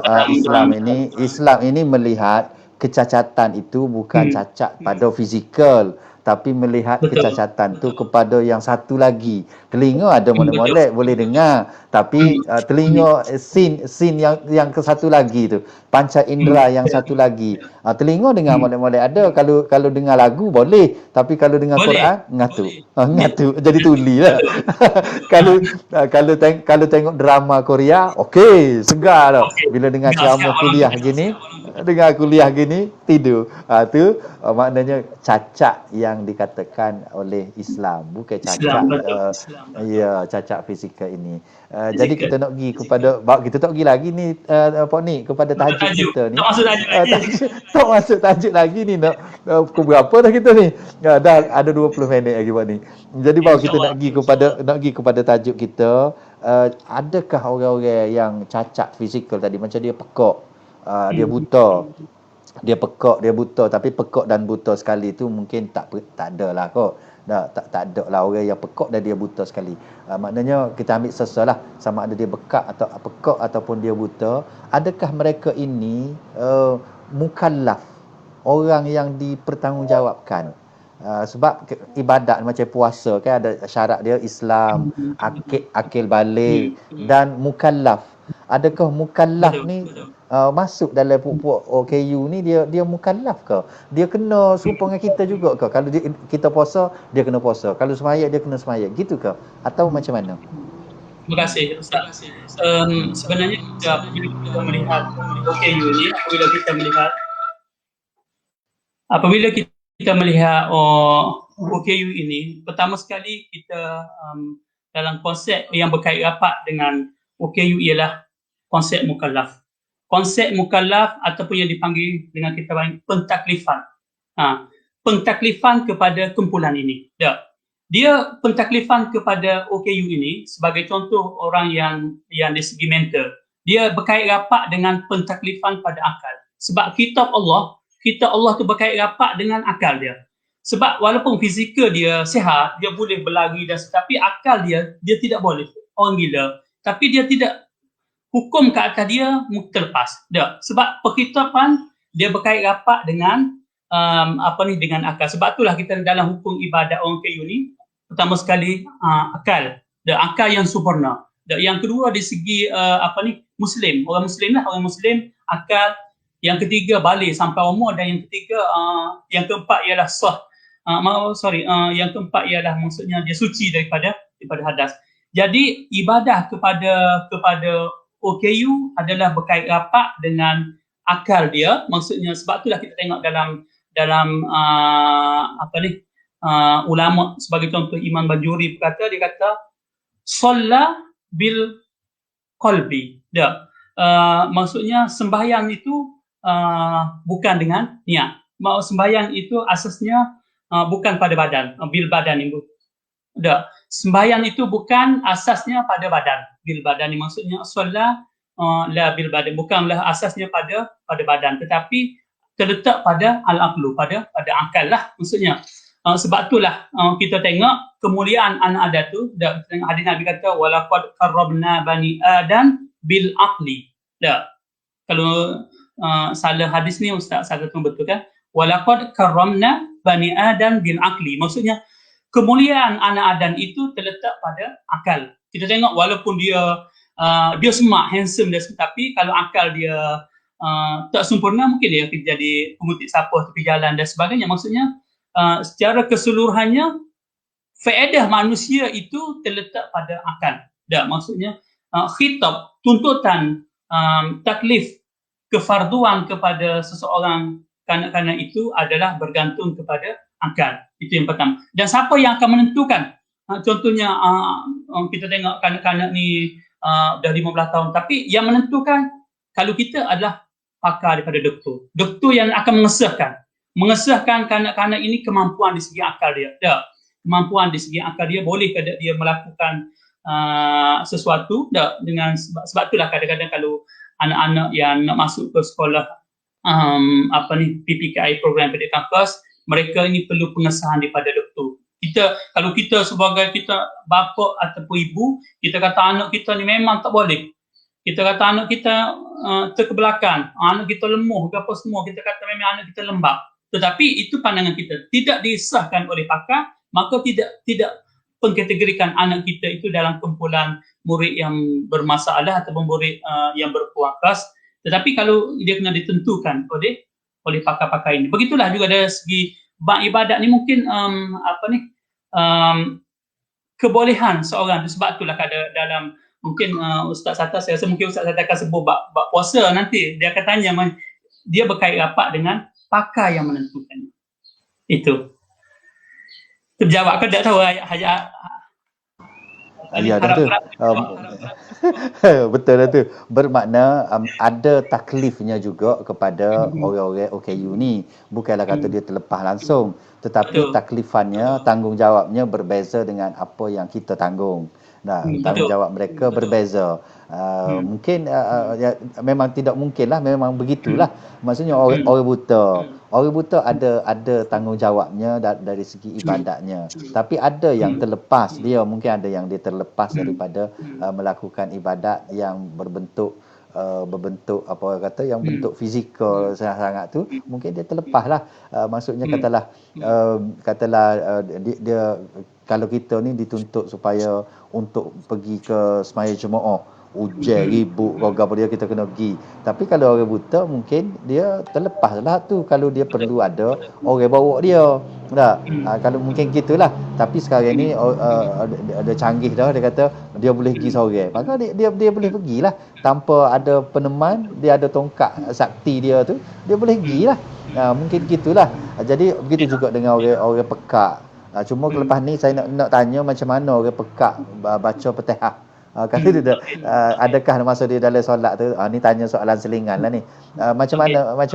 Islam ini melihat kecacatan itu bukan cacat pada fizikal, tapi melihat betul. kecacatan tu kepada yang satu lagi. Telinga ada Betul. molek-molek boleh dengar, tapi telinga sin yang ke satu lagi tu, panca indera yang satu lagi. Telinga dengar molek-molek ada, kalau dengar lagu boleh, tapi kalau dengar Boleh. Quran ngatu. Ngatu jadi tuli lah. Kalau tengok drama Korea, okey, segar dah. Okey. Bila dengar Dah siap ceramah kuliah gini, tidur. Maknanya cacat yang dikatakan oleh Islam, bukan Islam, cacat betul. ya, cacat fizikal ini. Jadi Fizikal. kita nak pergi kepada kita tak pergi lagi ni apa ni kepada Masuk tajuk tajuk. kita ni. Tak masuk tajuk lagi. Tak masuk tajuk lagi ni, nak pukul berapa dah kita ni? Dah ada 20 minit lagi buat ni. Jadi baru kita nak pergi kepada tajuk kita. Adakah orang-orang yang cacat fizikal tadi, macam dia pekak, dia buta, dia pekak, dia buta, tapi pekak dan buta sekali tu mungkin tak ada lah kot. Tak ada lah orang yang pekak dan dia buta sekali. Maknanya kita ambil sesuai lah, sama ada dia pekak ataupun dia buta. Adakah mereka ini mukallaf, orang yang dipertanggungjawabkan? Sebab ibadat macam puasa kan ada syarat dia, Islam, akil balik dan mukallaf. Adakah mukallaf ni masuk dalam puak OKU ni, dia mukallaf ke? Dia kena serupa dengan kita juga ke? Kalau kita puasa, dia kena puasa. Kalau sembahyang, dia kena sembahyang. Gitu ke? Atau macam mana? Terima kasih Ustaz. Sebenarnya apabila kita melihat OKU ni, apabila kita melihat OKU ini, pertama sekali kita dalam konsep yang berkait rapat dengan OKU ialah konsep mukallaf. Konsep mukallaf ataupun yang dipanggil dengan kita pentaklifan. Pentaklifan kepada kumpulan ini. Dia pentaklifan kepada OKU ini sebagai contoh orang yang dari segi mental. Dia berkait rapat dengan pentaklifan pada akal. Sebab kitab Allah tu berkait rapat dengan akal dia. Sebab walaupun fizikal dia sihat, dia boleh berlari dan tetapi akal dia tidak boleh. Orang gila. Tapi dia tidak, hukum ke atas dia terlepas. Sebab perkitaban dia berkait rapat dengan dengan akal. Sebab itulah kita dalam hukum ibadat orang kayu ni, pertama sekali akal. Akal yang sempurna. Yang kedua dari segi Muslim. Orang Muslim akal. Yang ketiga balik sampai umur, dan yang ketiga yang keempat ialah yang keempat ialah maksudnya dia suci daripada hadas. Jadi ibadah kepada OKU adalah berkait rapat dengan akal dia. Maksudnya sebab itulah kita tengok dalam ulama sebagai contoh Imam Bajuri dia kata solla bil qalbi. Maksudnya sembahyang itu bukan dengan niat. Sembahyang itu asasnya bukan pada badan, bil badan itu. Sembahyang itu bukan asasnya pada badan. Bil badan ini maksudnya solat la bil badan, bukanlah asasnya pada badan, tetapi terletak pada al-aqlu, pada akal lah maksudnya. Sebab itulah kita tengok kemuliaan anak Adam tu, tengok hadis Nabi kata walaqad karramna bani Adam bil aqli. Kalau salah hadis ni Ustaz saya kata betul kan? Walaqad karramna bani Adam bil aqli. Maksudnya kemuliaan anak Adam itu terletak pada akal. Kita tengok walaupun dia smart, handsome dia, tapi kalau akal dia tak sempurna, mungkin dia akan jadi pengutik sampah tepi jalan dan sebagainya. Maksudnya secara keseluruhannya faedah manusia itu terletak pada akal. Maksudnya khitab, tuntutan, taklif, kefarduan kepada seseorang kanak-kanak itu adalah bergantung kepada akal. Itu yang pertama. Dan siapa yang akan menentukan? Contohnya kita tengok kanak-kanak ni dah 15 tahun, tapi yang menentukan kalau kita adalah pakar daripada doktor. Doktor yang akan mengesahkan kanak-kanak ini kemampuan di segi akal dia. Kemampuan di segi akal dia, boleh dia melakukan sesuatu dengan sebab itulah kadang-kadang kalau anak-anak yang nak masuk ke sekolah PPKI, program pendidikan khas, mereka ini perlu pengesahan daripada doktor. Kalau kita sebagai bapa ataupun ibu, kita kata anak kita ni memang tak boleh. Kita kata anak kita terkebelakan, anak kita lemah ke apa semua, kita kata memang anak kita lembab. Tetapi itu pandangan kita, tidak disahkan oleh pakar, maka tidak pengkategorikan anak kita itu dalam kumpulan murid yang bermasalah ataupun murid yang berkualitas. Tetapi kalau dia kena ditentukan oleh pakar-pakar ini. Begitulah juga dari segi bab ibadat ni mungkin kebolehan seorang. Sebab itulah ada dalam mungkin Ustaz Satta, saya rasa mungkin Ustaz Satta akan sebut bab puasa nanti. Dia akan tanya, dia berkait rapat dengan pakar yang menentukan. Itu. Terjawab ke tak tahu hajat. Ya, dah tu. Betul dah tu. Bermakna ada taklifnya juga kepada orang-orang OKU ni. Bukanlah kata dia terlepas langsung, tetapi taklifannya, tanggungjawabnya berbeza dengan apa yang kita tanggung. Nah, tanggungjawab mereka berbeza. Mungkin ya, memang tidak mungkin lah, memang begitulah. Maksudnya orang buta ada tanggungjawabnya dari segi ibadatnya. Tapi ada yang terlepas dia, mungkin ada yang dia terlepas daripada melakukan ibadat yang berbentuk apa orang kata, yang bentuk fizikal sangat-sangat tu, mungkin dia terlepas lah. Maksudnya katalah dia kalau kita ni dituntut supaya untuk pergi ke semaya Jumaat, hujan ribut apa dia, kita kena pergi. Tapi kalau orang buta mungkin dia terlepas lah tu, kalau dia perlu ada orang bawa dia. Kalau mungkin gitulah. Tapi sekarang ni ada canggih dah, dia kata dia boleh pergi seorang. Maka dia boleh pergilah tanpa ada peneman, dia ada tongkat sakti dia tu, dia boleh pergilah. Mungkin gitulah. Jadi begitu juga dengan orang pekak. Cuma lepas ni saya nak tanya macam mana orang pekak baca Fatihah. Kata dia adakah masa dia dalam solat tu, ni tanya soalan selingan lah ni. Macam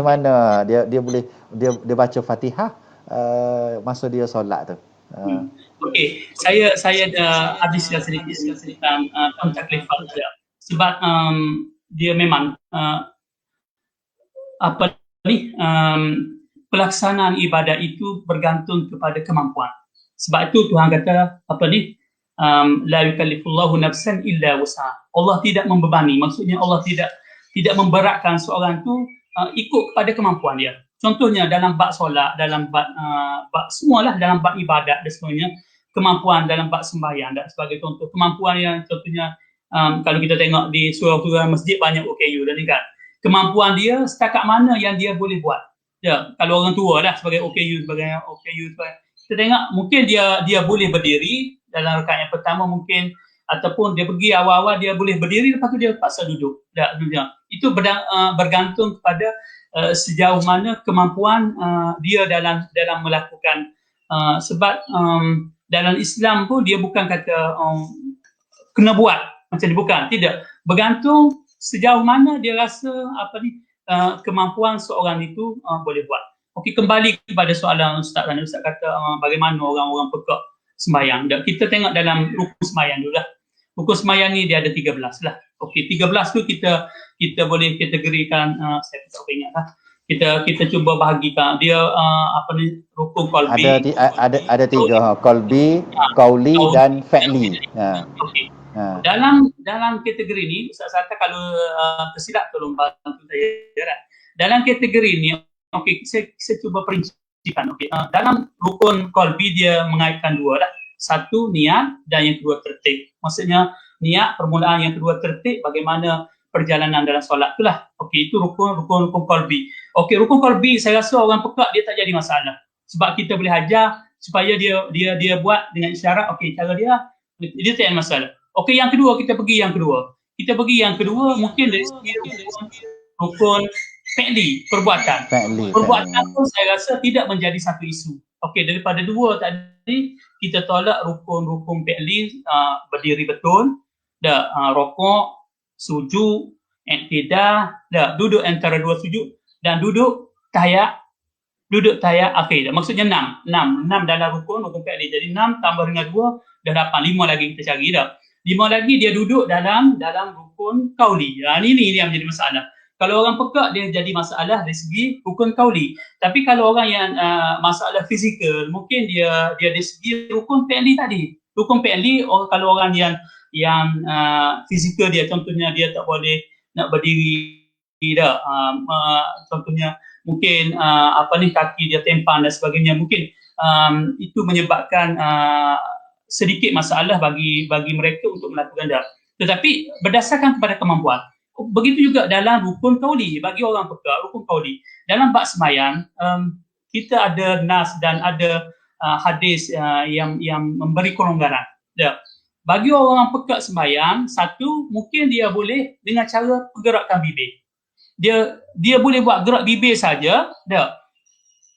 mana dia boleh dia baca Fatihah masa dia solat tu. Okey, saya dah habiskan sedikit tentang taklifan dia. Sebab dia memang pelaksanaan ibadat itu bergantung kepada kemampuan. Sebab itu Tuhan kata la yukallifullahu nafsan illa wus'aha. Allah tidak membebani, maksudnya Allah tidak memberatkan seorang tu ikut kepada kemampuan dia. Contohnya dalam bab solat, dalam bab semualah, dalam bab ibadat dan semuanya, kemampuan dalam bab sembahyang dan sebagai contoh. Kemampuan yang contohnya kalau kita tengok di surau-surau masjid banyak OKU dan ni kan. Kemampuan dia setakat mana yang dia boleh buat. Ya, kalau orang tua lah sebagai OKU kita tengok mungkin dia boleh berdiri dalam rakaat yang pertama mungkin, ataupun dia pergi awal-awal dia boleh berdiri, lepas tu dia paksa duduk. Itu bergantung kepada sejauh mana kemampuan dia dalam melakukan sebab dalam Islam pun dia bukan kata kena buat macam ni, bukan, tidak, bergantung sejauh mana dia rasa kemampuan seorang itu boleh buat. Okey, kembali kepada soalan Ustaz tadi. Ustaz kata bagaimana orang-orang pekak sembahyang. Kita tengok dalam rukun sembahyang dulu lah. Rukun sembahyang ni dia ada 13 lah. Okey, 13 tu kita boleh kategorikan, saya tak ingat lah. Kita cuba bahagikan dia rukun qalbi. Ada tiga, qalbi, qauli dan fa'li. Okey. Dalam kategori ni Ustaz Satta kalau tersilap tolong bantu saya. Dalam kategori ni okey, saya cuba perincikan. Okey, dalam rukun qalbi dia mengaitkan dua lah. Satu niat dan yang kedua tertib. Maksudnya niat permulaan, yang kedua tertib, bagaimana perjalanan dalam solat itulah. Okey, itu rukun qalbi. Okey, rukun qalbi saya rasa orang pekak dia tak jadi masalah. Sebab kita boleh ajar supaya dia buat dengan isyarat. Okey, cara dia tak ada masalah. Okey, yang kedua kita pergi yang kedua mungkin dari segi rukun fi'li, perbuatan. Perbuatan pun saya rasa tidak menjadi satu isu. Okey, daripada dua tadi kita tolak rukun fi'li, berdiri betul, rokok, sujud, i'tidal, duduk antara dua sujud dan duduk tahiyat akhir. Maksudnya 6 dalam rukun fi'li. Jadi 6 tambah dengan 2 dah 8, 5 lagi kita cari dah. 5 lagi dia duduk dalam rukun qauli. Ini yang menjadi masalah. Kalau orang pekak dia jadi masalah dari segi rukun qauli. Tapi kalau orang yang masalah fizikal, mungkin dia dari segi rukun fi'li tadi. Rukun fi'li kalau orang yang fizikal dia, contohnya dia tak boleh nak berdiri dah. Contohnya mungkin kaki dia tempang dan sebagainya, mungkin itu menyebabkan sedikit masalah bagi mereka untuk melakukan dah. Tetapi berdasarkan kepada kemampuan. Begitu juga dalam rukun qauli, bagi orang peka, rukun qauli. Dalam bab sembahyang, kita ada nas dan ada hadis yang memberi kelonggaran. Ya. Bagi orang peka sembahyang, satu, mungkin dia boleh dengan cara pergerakan bibir. Dia boleh buat gerak bibir saja, dah.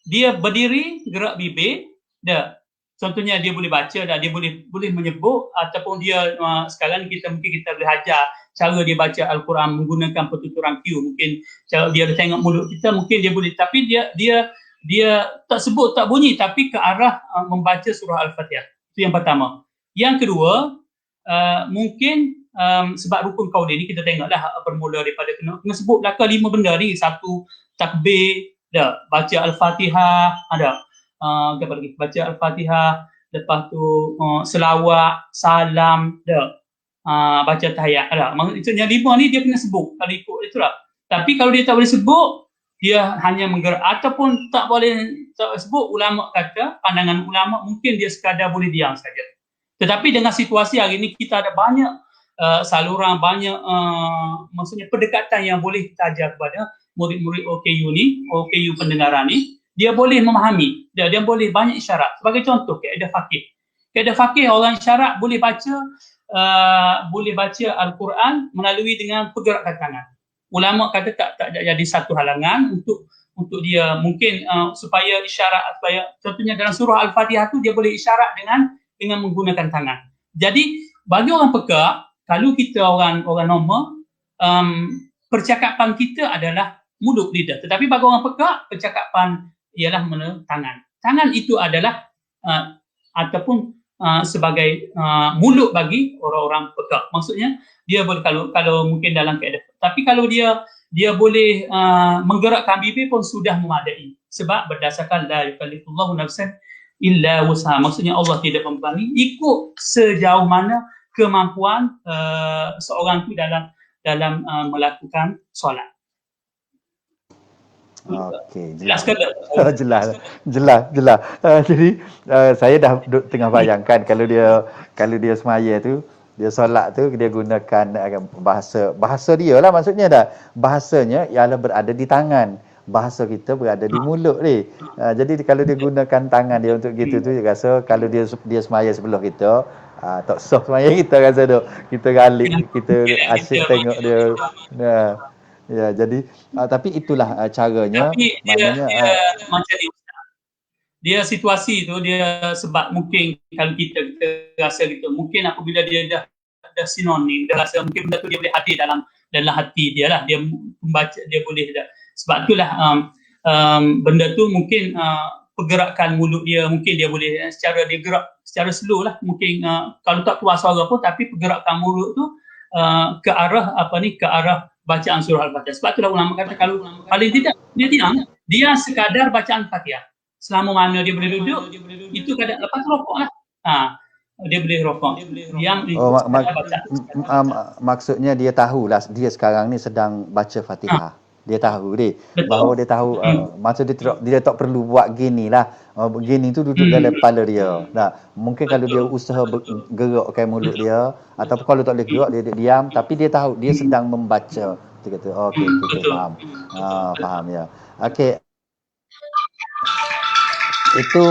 Dia berdiri, gerak bibir, dah. Contohnya dia boleh baca, dah. Dia boleh menyebut, ataupun dia sekarang kita boleh ajar cara dia baca Al-Quran menggunakan pertuturan Q. Mungkin cara dia tengok mulut kita, mungkin dia boleh, tapi dia tak sebut, tak bunyi, tapi ke arah membaca surah Al-Fatihah. Itu yang pertama. Yang kedua, mungkin sebab rukun qauli ni kita tengoklah bermula daripada kena sebut belakang 5 benda ni. Satu, takbir, dah, baca Al-Fatihah, ada apa lagi, baca Al-Fatihah, lepas tu selawat, salam, dah, baca tahiyat, ada. Maksudnya 5 ni dia kena sebut kalau ikut itulah. Tapi kalau dia tak boleh sebut, dia hanya menggerak, ataupun tak boleh sebut, ulama kata, pandangan ulama mungkin dia sekadar boleh diam saja. Tetapi dengan situasi hari ini kita ada banyak saluran, banyak maksudnya pendekatan yang boleh kita ajar kepada murid-murid OKU ni, OKU pendengaran ni. Dia boleh memahami, dia boleh banyak isyarat. Sebagai contoh, kaedah fakih. Kaedah fakih, orang isyarat boleh baca Al-Quran melalui dengan pergerakan tangan. Ulama kata tak jadi satu halangan untuk dia mungkin supaya isyarat, supaya contohnya dalam surah Al-Fatihah tu dia boleh isyarat dengan menggunakan tangan. Jadi bagi orang peka, kalau kita orang normal, percakapan kita adalah mulut, lidah. Tetapi bagi orang peka, percakapan ialah mana tangan. Tangan itu adalah ataupun sebagai mulut bagi orang-orang peka. Maksudnya dia boleh, kalau mungkin dalam keadaan, tapi kalau dia boleh menggerakkan bibir pun sudah memadai. Sebab berdasarkan la yukallifullahu nafsan illa wus'aha. Maksudnya Allah tidak membebani, ikut sejauh mana kemampuan seorang itu dalam melakukan solat. Okey, jelas ke? jelas. Jadi saya dah tengah bayangkan kalau dia semaya tu, dia solat tu, dia gunakan bahasa dia lah, maksudnya dah bahasanya ialah berada di tangan, bahasa kita berada di mulut ni. Jadi kalau dia gunakan tangan dia untuk gitu tu, dia rasa kalau dia semaya sebelah kita, tak sah semaya kita rasa tu. Kita galik, kita asyik tengok dia. Ya, jadi tapi itulah caranya. Tapi maknanya dia macam ni, dia situasi tu dia sebab mungkin kalau kita rasa gitu, mungkin apabila dia dah sinonim, dia rasa mungkin benda tu dia boleh hadir dalam hati dia lah, dia membaca, dia boleh dah. Sebab itulah benda tu mungkin pergerakan mulut dia, mungkin dia boleh secara dia gerak secara slow lah, mungkin kalau tak keluar suara pun, tapi pergerakan mulut tu ke arah ke arah bacaan surah Al-Fatihah. Sebab itulah ulama kata kalau paling tidak dia diam, dia sekadar bacaan Fatihah. Selama mana dia boleh duduk, itu kadang lepas rokok lah. Dia boleh rokok. Maksudnya dia tahulah dia sekarang ni sedang baca Fatihah. Dia tahu dia bahawa dia tahu maksud dia tak perlu buat gini lah. Gini tu duduk dalam kepala dia. Nah, mungkin kalau dia usaha gerakkan mulut dia, ataupun kalau tak boleh gerak dia diam, tapi dia tahu dia sedang membaca. Dia kata okey, faham. Faham ya. Okey. Itu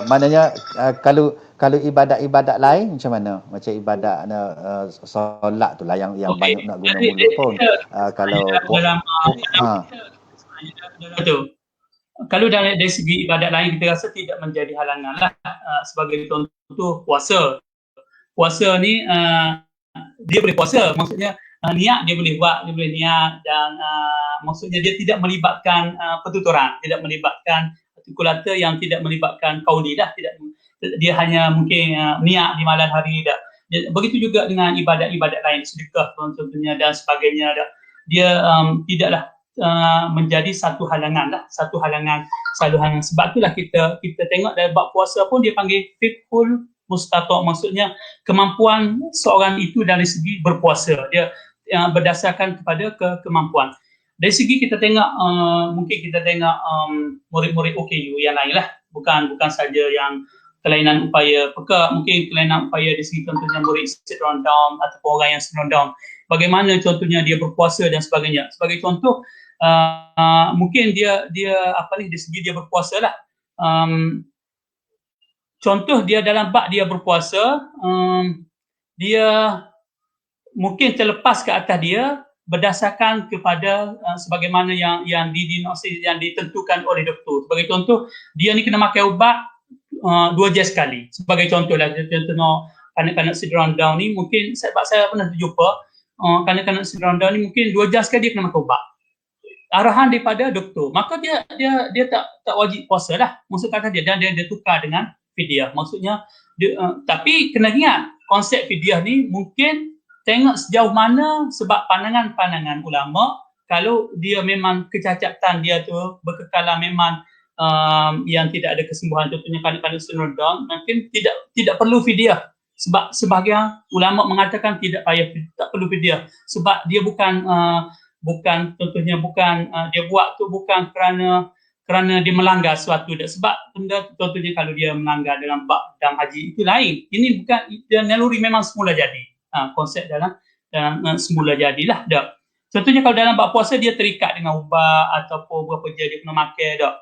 maknanya kalau ibadat-ibadat lain macam mana? Macam ibadat solat tu lah yang banyak nak guna mulut pun. Kalau betul. Kalau dari segi ibadat lain kita rasa tidak menjadi halangan lah. Sebagai contoh puasa. Puasa ni dia boleh puasa, maksudnya niat dia boleh buat, dia boleh niat, dan maksudnya dia tidak melibatkan pertuturan, tidak melibatkan artikulator yang tidak melibatkan qauli dah, tidak, dia hanya mungkin niat di malam hari dah. Begitu juga dengan ibadat-ibadat lain, sedekah contohnya dan sebagainya dah. Dia tidaklah menjadi satu halangan lah, satu halangan. Sebab itulah kita tengok dalam bab puasa pun dia panggil fiqhul mustata', maksudnya kemampuan seorang itu dari segi berpuasa, dia berdasarkan kepada kemampuan. Dari segi kita tengok mungkin kita tengok murid-murid OKU yang lain lah, bukan saja yang kelainan upaya peka, mungkin kelainan upaya dari segi contohnya murid sit down ataupun orang yang sit down. Bagaimana contohnya dia berpuasa dan sebagainya. Sebagai contoh mungkin dia dari segi dia berpuasa lah. Contoh dia dalam bab dia berpuasa, dia mungkin terlepas ke atas dia berdasarkan kepada sebagaimana yang didiagnosis, yang ditentukan oleh doktor. Sebagai contoh, dia ni kena makan ubat 2 jam sekali. Sebagai contoh lah, contohnya kanak-kanak sit down ni mungkin sebab saya pernah jumpa kanak-kanak sit down ni mungkin 2 jam sekali dia kena makan ubat. Arahan daripada doktor. Maka dia tak wajib puasa lah. Maksud kata dia, dan dia tukar dengan fidyah. Maksudnya tapi kena ingat konsep fidyah ni mungkin tengok sejauh mana, sebab pandangan-pandangan ulama kalau dia memang kecacatan dia tu berkekalan memang yang tidak ada kesembuhan, contohnya kanak-kanak senodong, mungkin tidak perlu fidyah. Sebab sebahagian ulama mengatakan tak perlu fidyah sebab dia bukan contohnya dia buat tu bukan kerana dia melanggar sesuatu. Sebab benda contohnya kalau dia melanggar dalam bab dalam haji itu lain. Ini bukan, dia naluri memang semula jadi. Konsep dalam semula jadilah dak. Contohnya kalau dalam bab puasa dia terikat dengan ubat ataupun berapa jam dia kena makan dak.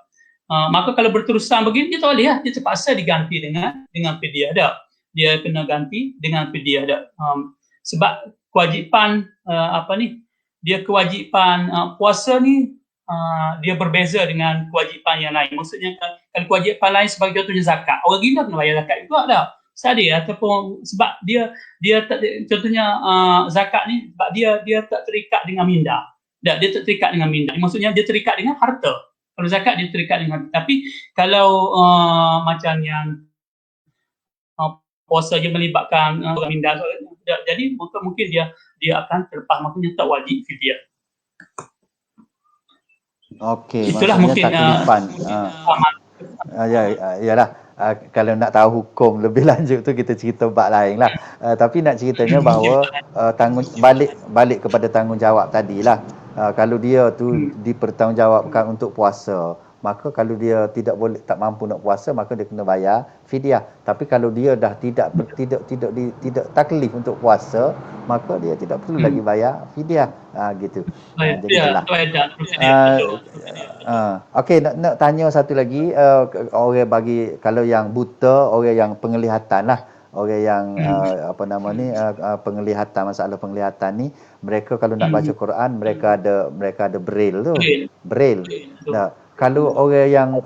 Maka kalau berterusan begini dia tak boleh lah, dia terpaksa diganti dengan fidyah dak. Dia kena ganti dengan fidyah dak. Sebab kewajipan dia kewajipan puasa ni dia berbeza dengan kewajipan yang lain. Maksudnya kalau kewajipan lain sebagai contohnya zakat, orang gila kena bayar zakat juga dah. Sedih ataupun sebab dia tak, contohnya zakat ni sebab dia tak terikat dengan minda. Dia tak terikat dengan minda. Maksudnya dia terikat dengan harta. Kalau zakat dia terikat dengan harta. Tapi kalau macam yang puasa je melibatkan minda, jadi mungkin dia akan terlepas, maknanya tak wajib fidyah. Okey, itulah maksudnya mungkin yalah. Kalau nak tahu hukum lebih lanjut tu kita cerita bab lain lah. Tapi nak ceritanya bahawa balik kepada tanggungjawab tadilah. Kalau dia tu dipertanggungjawabkan untuk puasa, maka kalau dia tak mampu nak puasa, maka dia kena bayar fidyah. Tapi kalau dia dah tidak taklif untuk puasa, maka dia tidak perlu lagi bayar fidyah. Gitu. Jadi itulah. Okey, nak tanya satu lagi, orang bagi kalau yang buta, orang yang penglihatan lah, orang yang penglihatan, masalah penglihatan ni, mereka kalau nak baca Quran mereka ada braille tu. Braille. Nah, kalau orang yang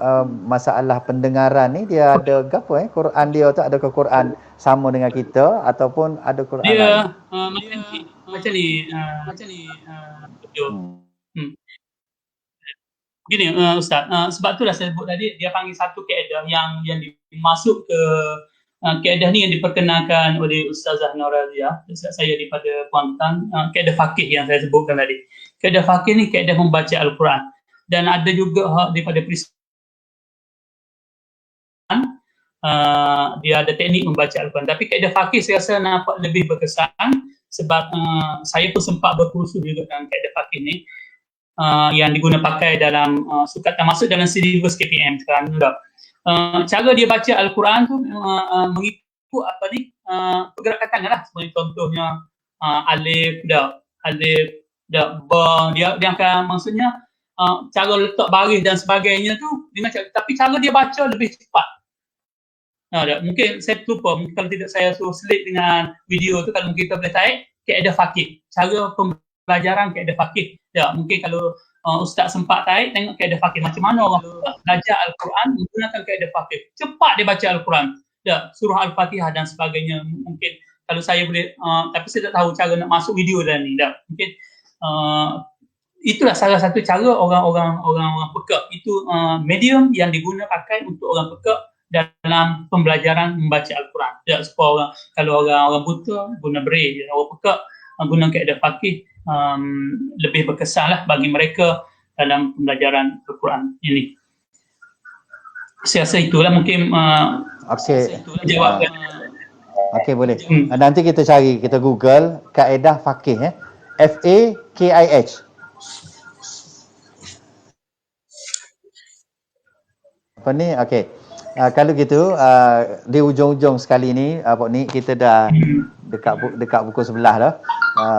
masalah pendengaran ni, dia ada apa Quran dia tu, adakah Quran sama dengan kita ataupun ada Quran dia lain? macam ni begini Ustaz, sebab itulah saya sebut tadi dia panggil satu kaedah yang dimasuk ke kaedah ni yang diperkenalkan oleh Ustazah Norazia, saya daripada Kuantan, kaedah fakih yang saya sebutkan tadi. Kaedah fakih ni kaedah membaca Al-Quran, dan ada juga daripada dia ada teknik membaca Al-Quran. Tapi kaedah fakih saya rasa nampak lebih berkesan sebab saya pun sempat berkursus juga dengan kaedah fakih ni yang diguna pakai dalam sukatan, masuk dalam silibus KPM sekarang. Cara dia baca Al-Quran tu mengikut pergerakan tangan lah. Seperti contohnya alif, ba, dia akan maksudnya cara letak baris dan sebagainya tu dengan tapi cara dia baca lebih cepat. Mungkin saya lupa, kalau tidak saya suruh selit dengan video tu, kalau mungkin kita boleh tarik kaedah fakih, cara pembelajaran kaedah fakih. Mungkin kalau Ustaz sempat tarik tengok kaedah fakih, macam mana orang belajar Al-Quran menggunakan kaedah fakih. Cepat dia baca Al-Quran. Surah Al-Fatihah dan sebagainya. Mungkin kalau saya boleh, tapi saya tak tahu cara nak masuk video dan ni. Mungkin itulah salah satu cara orang pekak. Itu medium yang diguna pakai untuk orang pekak dalam pembelajaran membaca Al-Quran. Supaya kalau orang buta guna braille, orang pekak guna kaedah fakih, lebih berkesan lah bagi mereka dalam pembelajaran Al-Quran ini. Saya rasa itulah mungkin jawab. Okey, boleh. Nanti kita Google kaedah fakih, FAKIH. Apa ni? Okey. Kalau gitu di ujung-ujung sekali ni apa ni kita dah dekat pukul 11 dah.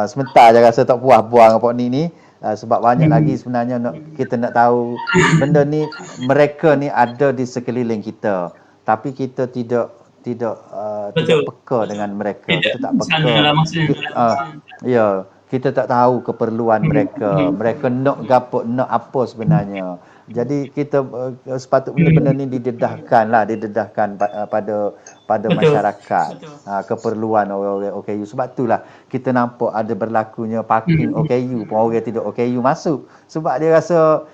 Sebentar je rasa tak puas buang apa ni sebab banyak lagi sebenarnya kita nak tahu benda ni mereka ni ada di sekeliling kita. Tapi kita tidak Betul. peka dengan mereka. Tidak Kita tak di sana peka. lah maksudnya. Ya, kita tak tahu keperluan mereka. Mereka nak gapo, nak apa sebenarnya. Jadi kita sepatutnya benda ni didedahkan pada Betul. masyarakat. Keperluan orang-orang OKU. Sebab itulah kita nampak ada berlakunya parking OKU pun orang tidak OKU masuk. Sebab dia rasa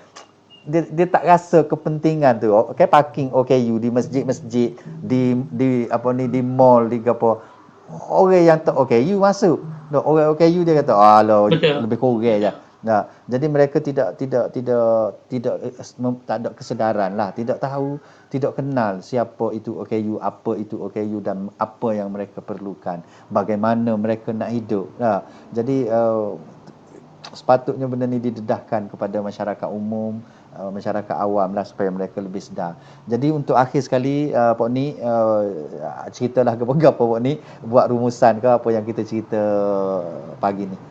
dia tak rasa kepentingan tu. Okay, parking OKU di masjid-masjid, di mall, di apa. Orang yang tak OKU masuk. Orang OKU dia kata, alah lebih kurang je. Nah, jadi mereka tidak tak ada kesedaran lah, tidak tahu, tidak kenal siapa itu OKU, apa itu OKU dan apa yang mereka perlukan, bagaimana mereka nak hidup. Nah, jadi sepatutnya benda ni didedahkan kepada masyarakat umum, masyarakat awam lah supaya mereka lebih sedar. Jadi untuk akhir sekali Pak Ni ceritalah apa Pak Ni buat rumusan ke apa yang kita cerita pagi ni.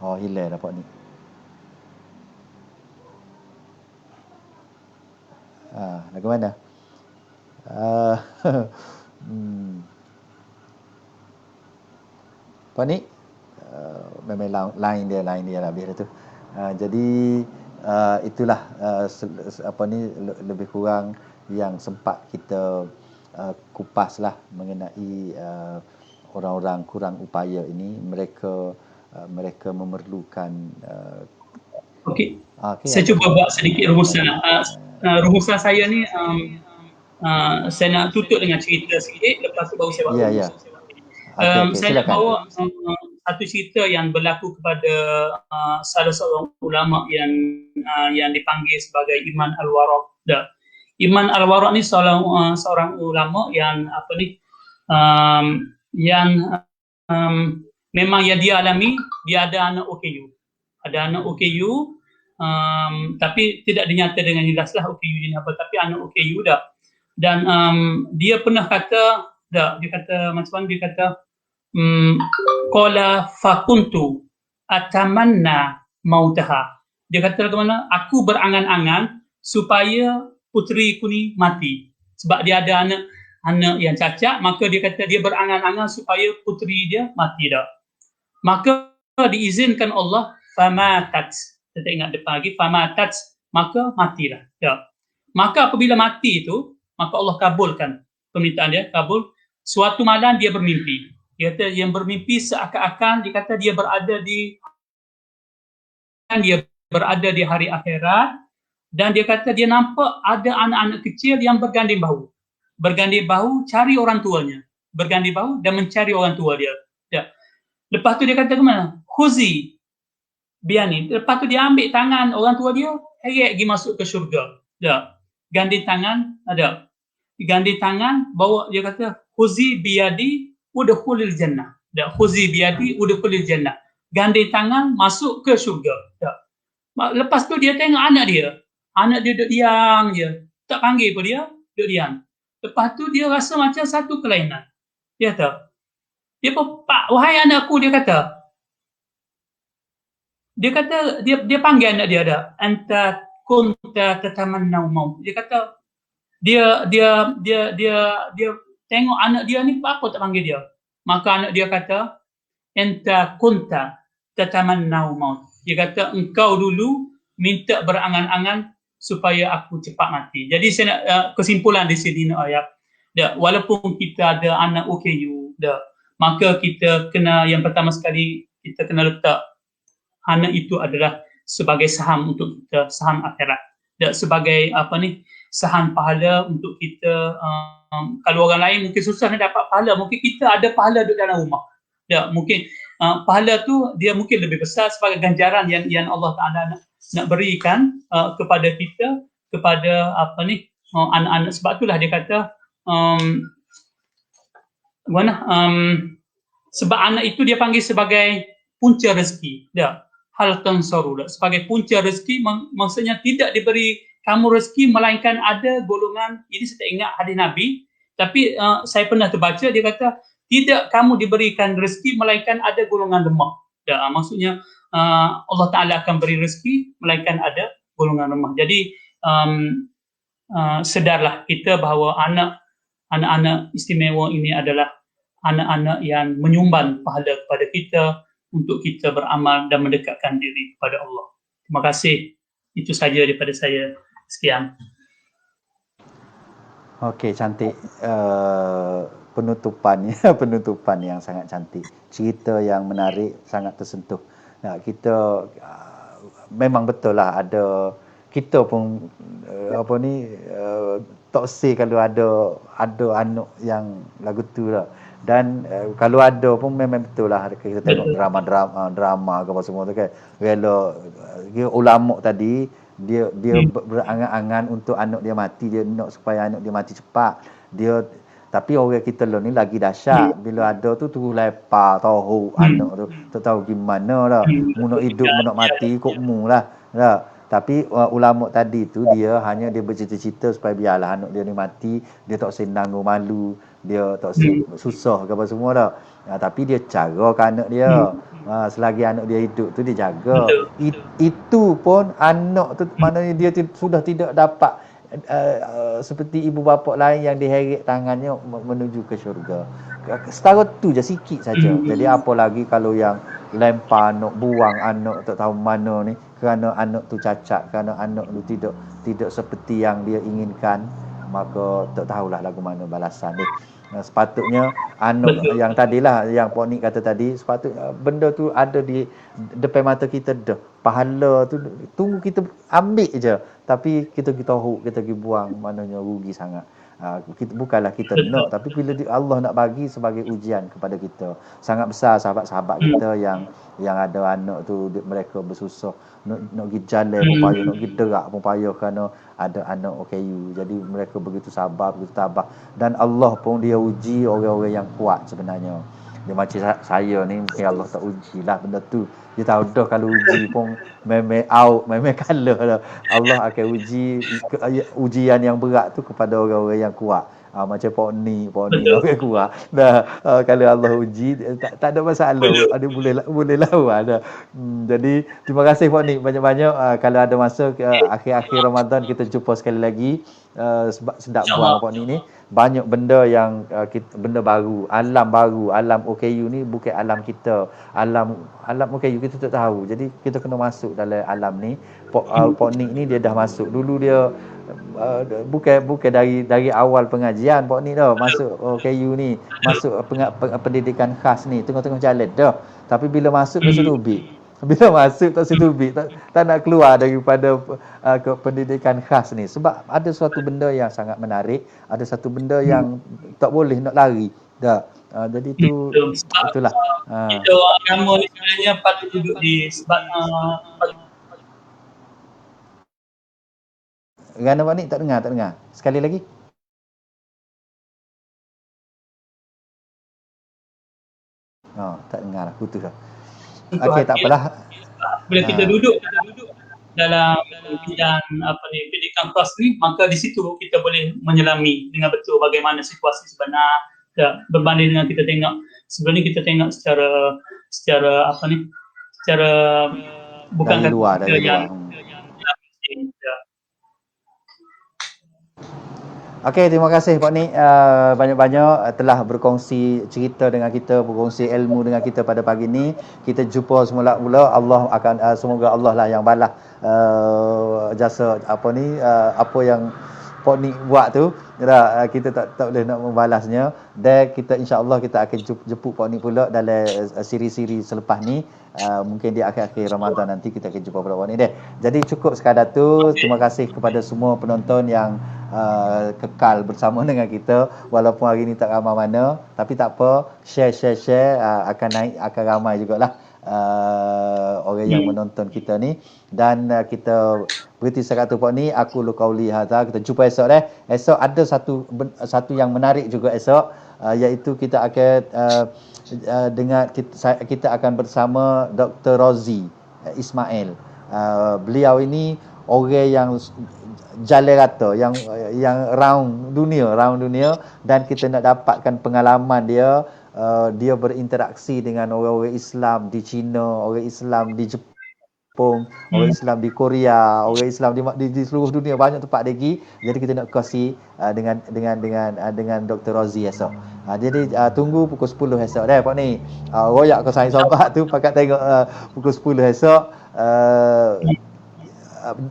Oh, hilang dah Pak Ni. Nak ke mana? Pak Ni memang lain dia lah biar tu. Jadi itulah apa ni lebih kurang yang sempat kita kupas lah mengenai orang-orang kurang upaya ini. Mereka memerlukan Okey. Saya cuba buat sedikit rumusan. Rumusan saya ni saya nak tutup dengan cerita sikit, lepas tu baru saya buat rumus. Saya nak bawa satu cerita yang berlaku kepada salah seorang ulama yang dipanggil sebagai Iman Al-Warraq. Iman Al-Warraq ni seorang ulama yang memang yang dia alami, dia ada anak OKU. Ada anak OKU, tapi tidak dinyata dengan jelas lah OKU ini apa, tapi anak OKU dah. Dan dia pernah kata, dia kata macam mana, dia kata qala fakuntu atamanna mautaha. Dia kata bagaimana, aku berangan-angan supaya puteriku ni mati. Sebab dia ada anak yang cacat, maka dia kata dia berangan-angan supaya puteri dia mati dah. Maka diizinkan Allah, famatat. Kita ingat depan lagi, famatat, maka matilah. Ya. Maka apabila mati itu, maka Allah kabulkan permintaan dia, kabul. Suatu malam dia bermimpi. Dia kata yang bermimpi seakan-akan dia kata dia berada di hari akhirat, dan dia kata dia nampak ada anak-anak kecil yang berganding bahu. Berganding bahu cari orang tuanya. Berganding bahu dan mencari orang tua dia. Ya. Lepas tu dia kata ke mana? Khuzi biani. Lepas tu dia ambil tangan orang tua dia, heret pergi masuk ke syurga. Ya. Ganding tangan ada. Ganding tangan bawa, dia kata khuzi biadi udkhulil jannah. Ya. Khuzi biadi udkhulil jannah. Ganding tangan masuk ke syurga. Ya. Lepas tu dia tengok anak dia. Anak dia duduk diam je. Tak panggil pun dia, duduk diam. Lepas tu dia rasa macam satu kelainan. Dia kata, dia pun, Pak, wahai anakku, dia kata dia panggil anak dia dah, anta kunta tatamannau maut. Dia kata dia tengok anak dia ni, apa tak panggil dia. Maka anak dia kata, anta kunta tatamannau maut. Dia kata engkau dulu minta berangan-angan supaya aku cepat mati. Jadi saya nak kesimpulan di sini ayat. Walaupun kita ada anak OKU, maka kita kena, yang pertama sekali kita kena letak anak itu adalah sebagai saham untuk kita, saham akhirat. Sebagai saham pahala untuk kita. Kalau orang lain mungkin susah nak dapat pahala, mungkin kita ada pahala di dalam rumah. Mungkin pahala tu dia mungkin lebih besar sebagai ganjaran yang Allah Taala nak berikan kepada kita, kepada anak-anak. Sebab itulah dia kata sebab anak itu dia panggil sebagai punca rezeki. Dah. Hal tansaru dah. Sebagai punca rezeki maksudnya tidak diberi kamu rezeki melainkan ada golongan, ini saya tak ingat hadis Nabi, tapi saya pernah terbaca dia kata tidak kamu diberikan rezeki melainkan ada golongan lemah. Dah, maksudnya Allah Ta'ala akan beri rezeki melainkan ada golongan lemah. Jadi sedarlah kita bahawa anak-anak istimewa ini adalah anak-anak yang menyumbang pahala kepada kita untuk kita beramal dan mendekatkan diri kepada Allah. Terima kasih. Itu saja daripada saya. Sekian. Okey, cantik. Penutupan yang sangat cantik. Cerita yang menarik, sangat tersentuh. Kita memang betul lah ada, kita pun tak say kalau ada anak yang lagu tu lah. Dan kalau ada pun memang betul lah kita tengok drama ke apa semua tu kan. Rela ulama tadi dia berangan-angan untuk anak dia mati, dia nak supaya anak dia mati cepat. Tapi orang kita lah ni lagi dahsyat. Bila ada tu terus lepas tahu anak tu, tak tahu gimana lah. Mu nak hidup, mu nak mati, ikut mu lah. Tapi ulama tadi tu dia bercita-cita supaya biarlah anak dia ni mati, dia tak senang malu, dia tak susah ke apa semua dah. Tapi dia cara ke anak dia. Selagi anak dia hidup tu dia jaga. Itu pun anak tu maknanya dia sudah tidak dapat seperti ibu bapa lain yang diheret tangannya menuju ke syurga. Setara tu je, sikit saja. Jadi apa lagi kalau yang lempar anak, buang anak tak tahu mana ni kerana anak tu cacat, kerana anak tu tidak seperti yang dia inginkan, maka tak tahulah lagu mana balasan dia. Sepatutnya anak yang tadilah yang Pak Nik kata tadi, sepatutnya benda tu ada di depan mata kita dah. Pahala tu tunggu kita ambil je, tapi kita tahu kita pergi buang, maknanya rugi sangat. Bukanlah kita nak, tapi bila Allah nak bagi sebagai ujian kepada kita. Sangat besar sahabat-sahabat kita yang ada anak tu, mereka bersusah nak pergi jalan pun payah, nak pergi derak pun payah kerana ada anak OKU. Jadi mereka begitu sabar, begitu tabah, dan Allah pun dia uji orang-orang yang kuat sebenarnya. Dia macam saya ni, mungkin Allah tak ujilah benda tu. Dia tahu dah kalau uji pun memang out, memang kalah dah. Allah akan uji ujian yang berat tu kepada orang-orang yang kuat. Macam Pak Ni orang kuat. Kalau Allah uji tak ada masalah, ada boleh lawan dah. Jadi terima kasih Pak Ni banyak-banyak. Kalau ada masa akhir-akhir Ramadan kita jumpa sekali lagi. Sedap buang Pak Ni banyak benda yang benda baru, alam OKU ni bukan alam kita, alam OKU kita tak tahu. Jadi kita kena masuk dalam alam ni. Pak Nik ni dia dah masuk dulu, dia bukan dari awal pengajian Pak Nik dah masuk OKU ni, masuk pendidikan khas ni tengah-tengah jalan dah. Tapi bila masuk dah setubik. Bila masuk tak setubik, tak nak keluar daripada ke pendidikan khas ni. Sebab ada suatu benda yang sangat menarik, ada satu benda yang tak boleh nak lari. Jadi itulah. Itu agama ni sebenarnya patut duduk di sebab Gana Pak Nik tak dengar. Sekali lagi. Tak dengar lah, putus dah. Okey, tak apalah. Bila kita duduk dalam bidang pendidikan khas ni, maka di situ kita boleh menyelami dengan betul bagaimana situasi sebenar. Berbanding dengan kita tengok sebelum ni, kita tengok secara bukan dari luar. Okey, terima kasih Pak Nik banyak-banyak telah berkongsi cerita dengan kita, berkongsi ilmu dengan kita pada pagi ni. Kita jumpa semula Allah akan semoga Allah lah yang balas jasa apa yang Pak Nik buat tu. Kita tak boleh nak membalasnya, dan kita insya-Allah kita akan jemput Pak Nik pula dalam siri-siri selepas ni. Mungkin di akhir-akhir Ramadan nanti kita akan jumpa Pak Nik deh. Jadi cukup sekadar tu. Terima kasih kepada semua penonton yang kekal bersama dengan kita walaupun hari ni tak ramai mana, tapi tak apa, share akan naik, akan ramai jugalah orang yang menonton kita ni. Dan kita berhenti setakat tu Pak Ni. Aku lu qauli hadza. Kita jumpa esok deh. Esok ada satu yang menarik juga esok. iaitu kita akan kita akan bersama Dr. Rozi Ismail. Beliau ini orang yang jalan rata, yang round dunia, dan kita nak dapatkan pengalaman dia. Dia berinteraksi dengan orang-orang Islam di China, orang Islam di Jepun, orang Islam di Korea, orang Islam di seluruh dunia, banyak tempat lagi. Jadi kita nak kongsi dengan Dr. Rozi esok. Jadi tunggu pukul 10 esok dah Pak ni. Royak ke saya sahabat tu pakat tengok pukul 10 esok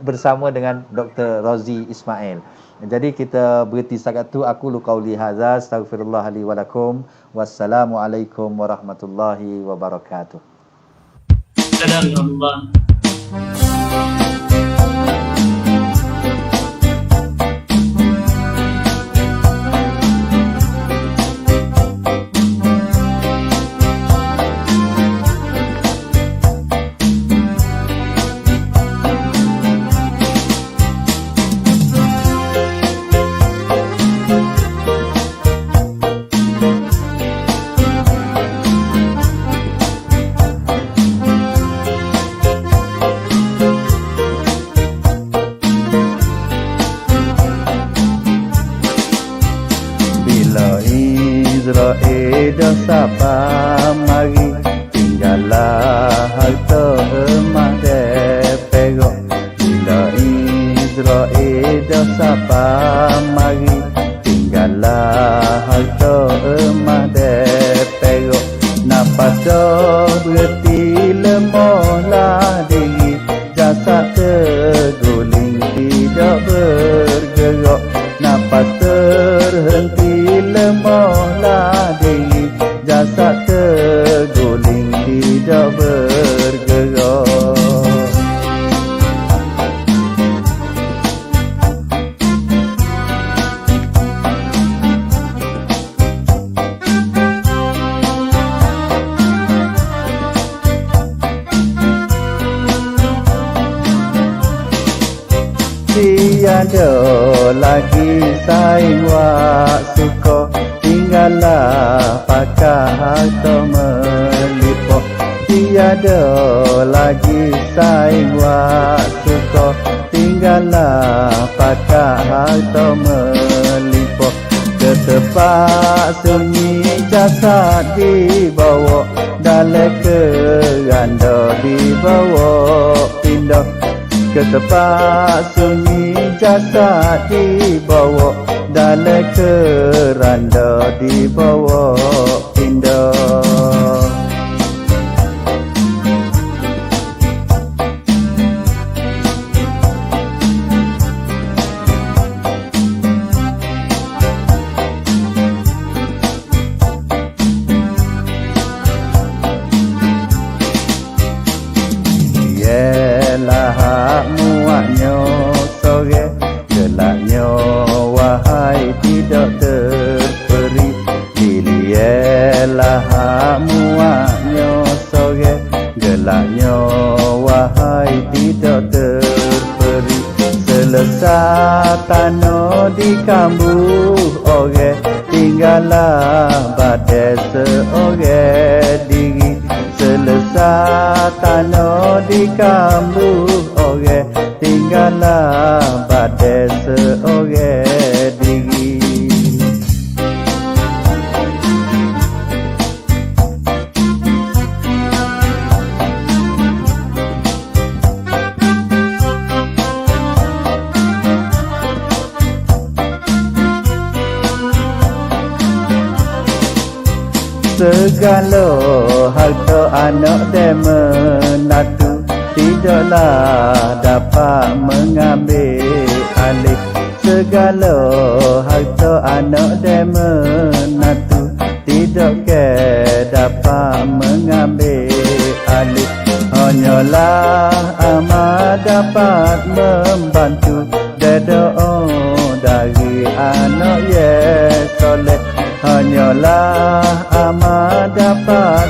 bersama dengan Dr. Rozi Ismail. Jadi kita berhenti setakat tu. Aku qauli hadza, astaghfirullah li wa lakum. Wassalamualaikum warahmatullahi wabarakatuh. Assalamualaikum. Sapa mari tinggallah harta emak depego. Bila Israel dah sapa mari tinggallah harta emak depego. Napa dah berhenti lemahlah diri, jasad terguling tidak bergerak. Napa terhenti lemahlah diri, jasad terguling tidak bergerak. Tiada lagi saing wak suka, tinggallah pakar atau melipok. Tiada lagi saing wak suka, tinggallah pakar atau melipok. Ke tempat sunyi jasad dibawa, dalam keranda dibawa pindah. Ke tempat sunyi jasad dibawa, dalam keranda dibawa pindah. Muaknya sore, gelapnya wahai tidak terperi. Dilialah muaknya sore, gelapnya wahai tidak terperi. Selesai tanah di kambuh ore, tinggallah badai seore diri. Selesai tanah di kambuh ore, tinggallah badai seore diri. Segala harta anak dan menatu tidaklah dapat mengambil alih. Segala harta anak dan menatu tidak dapat mengambil alih. Hanyalah amat dapat membantu doa dari anak yang soleh. Hanyalah amat dapat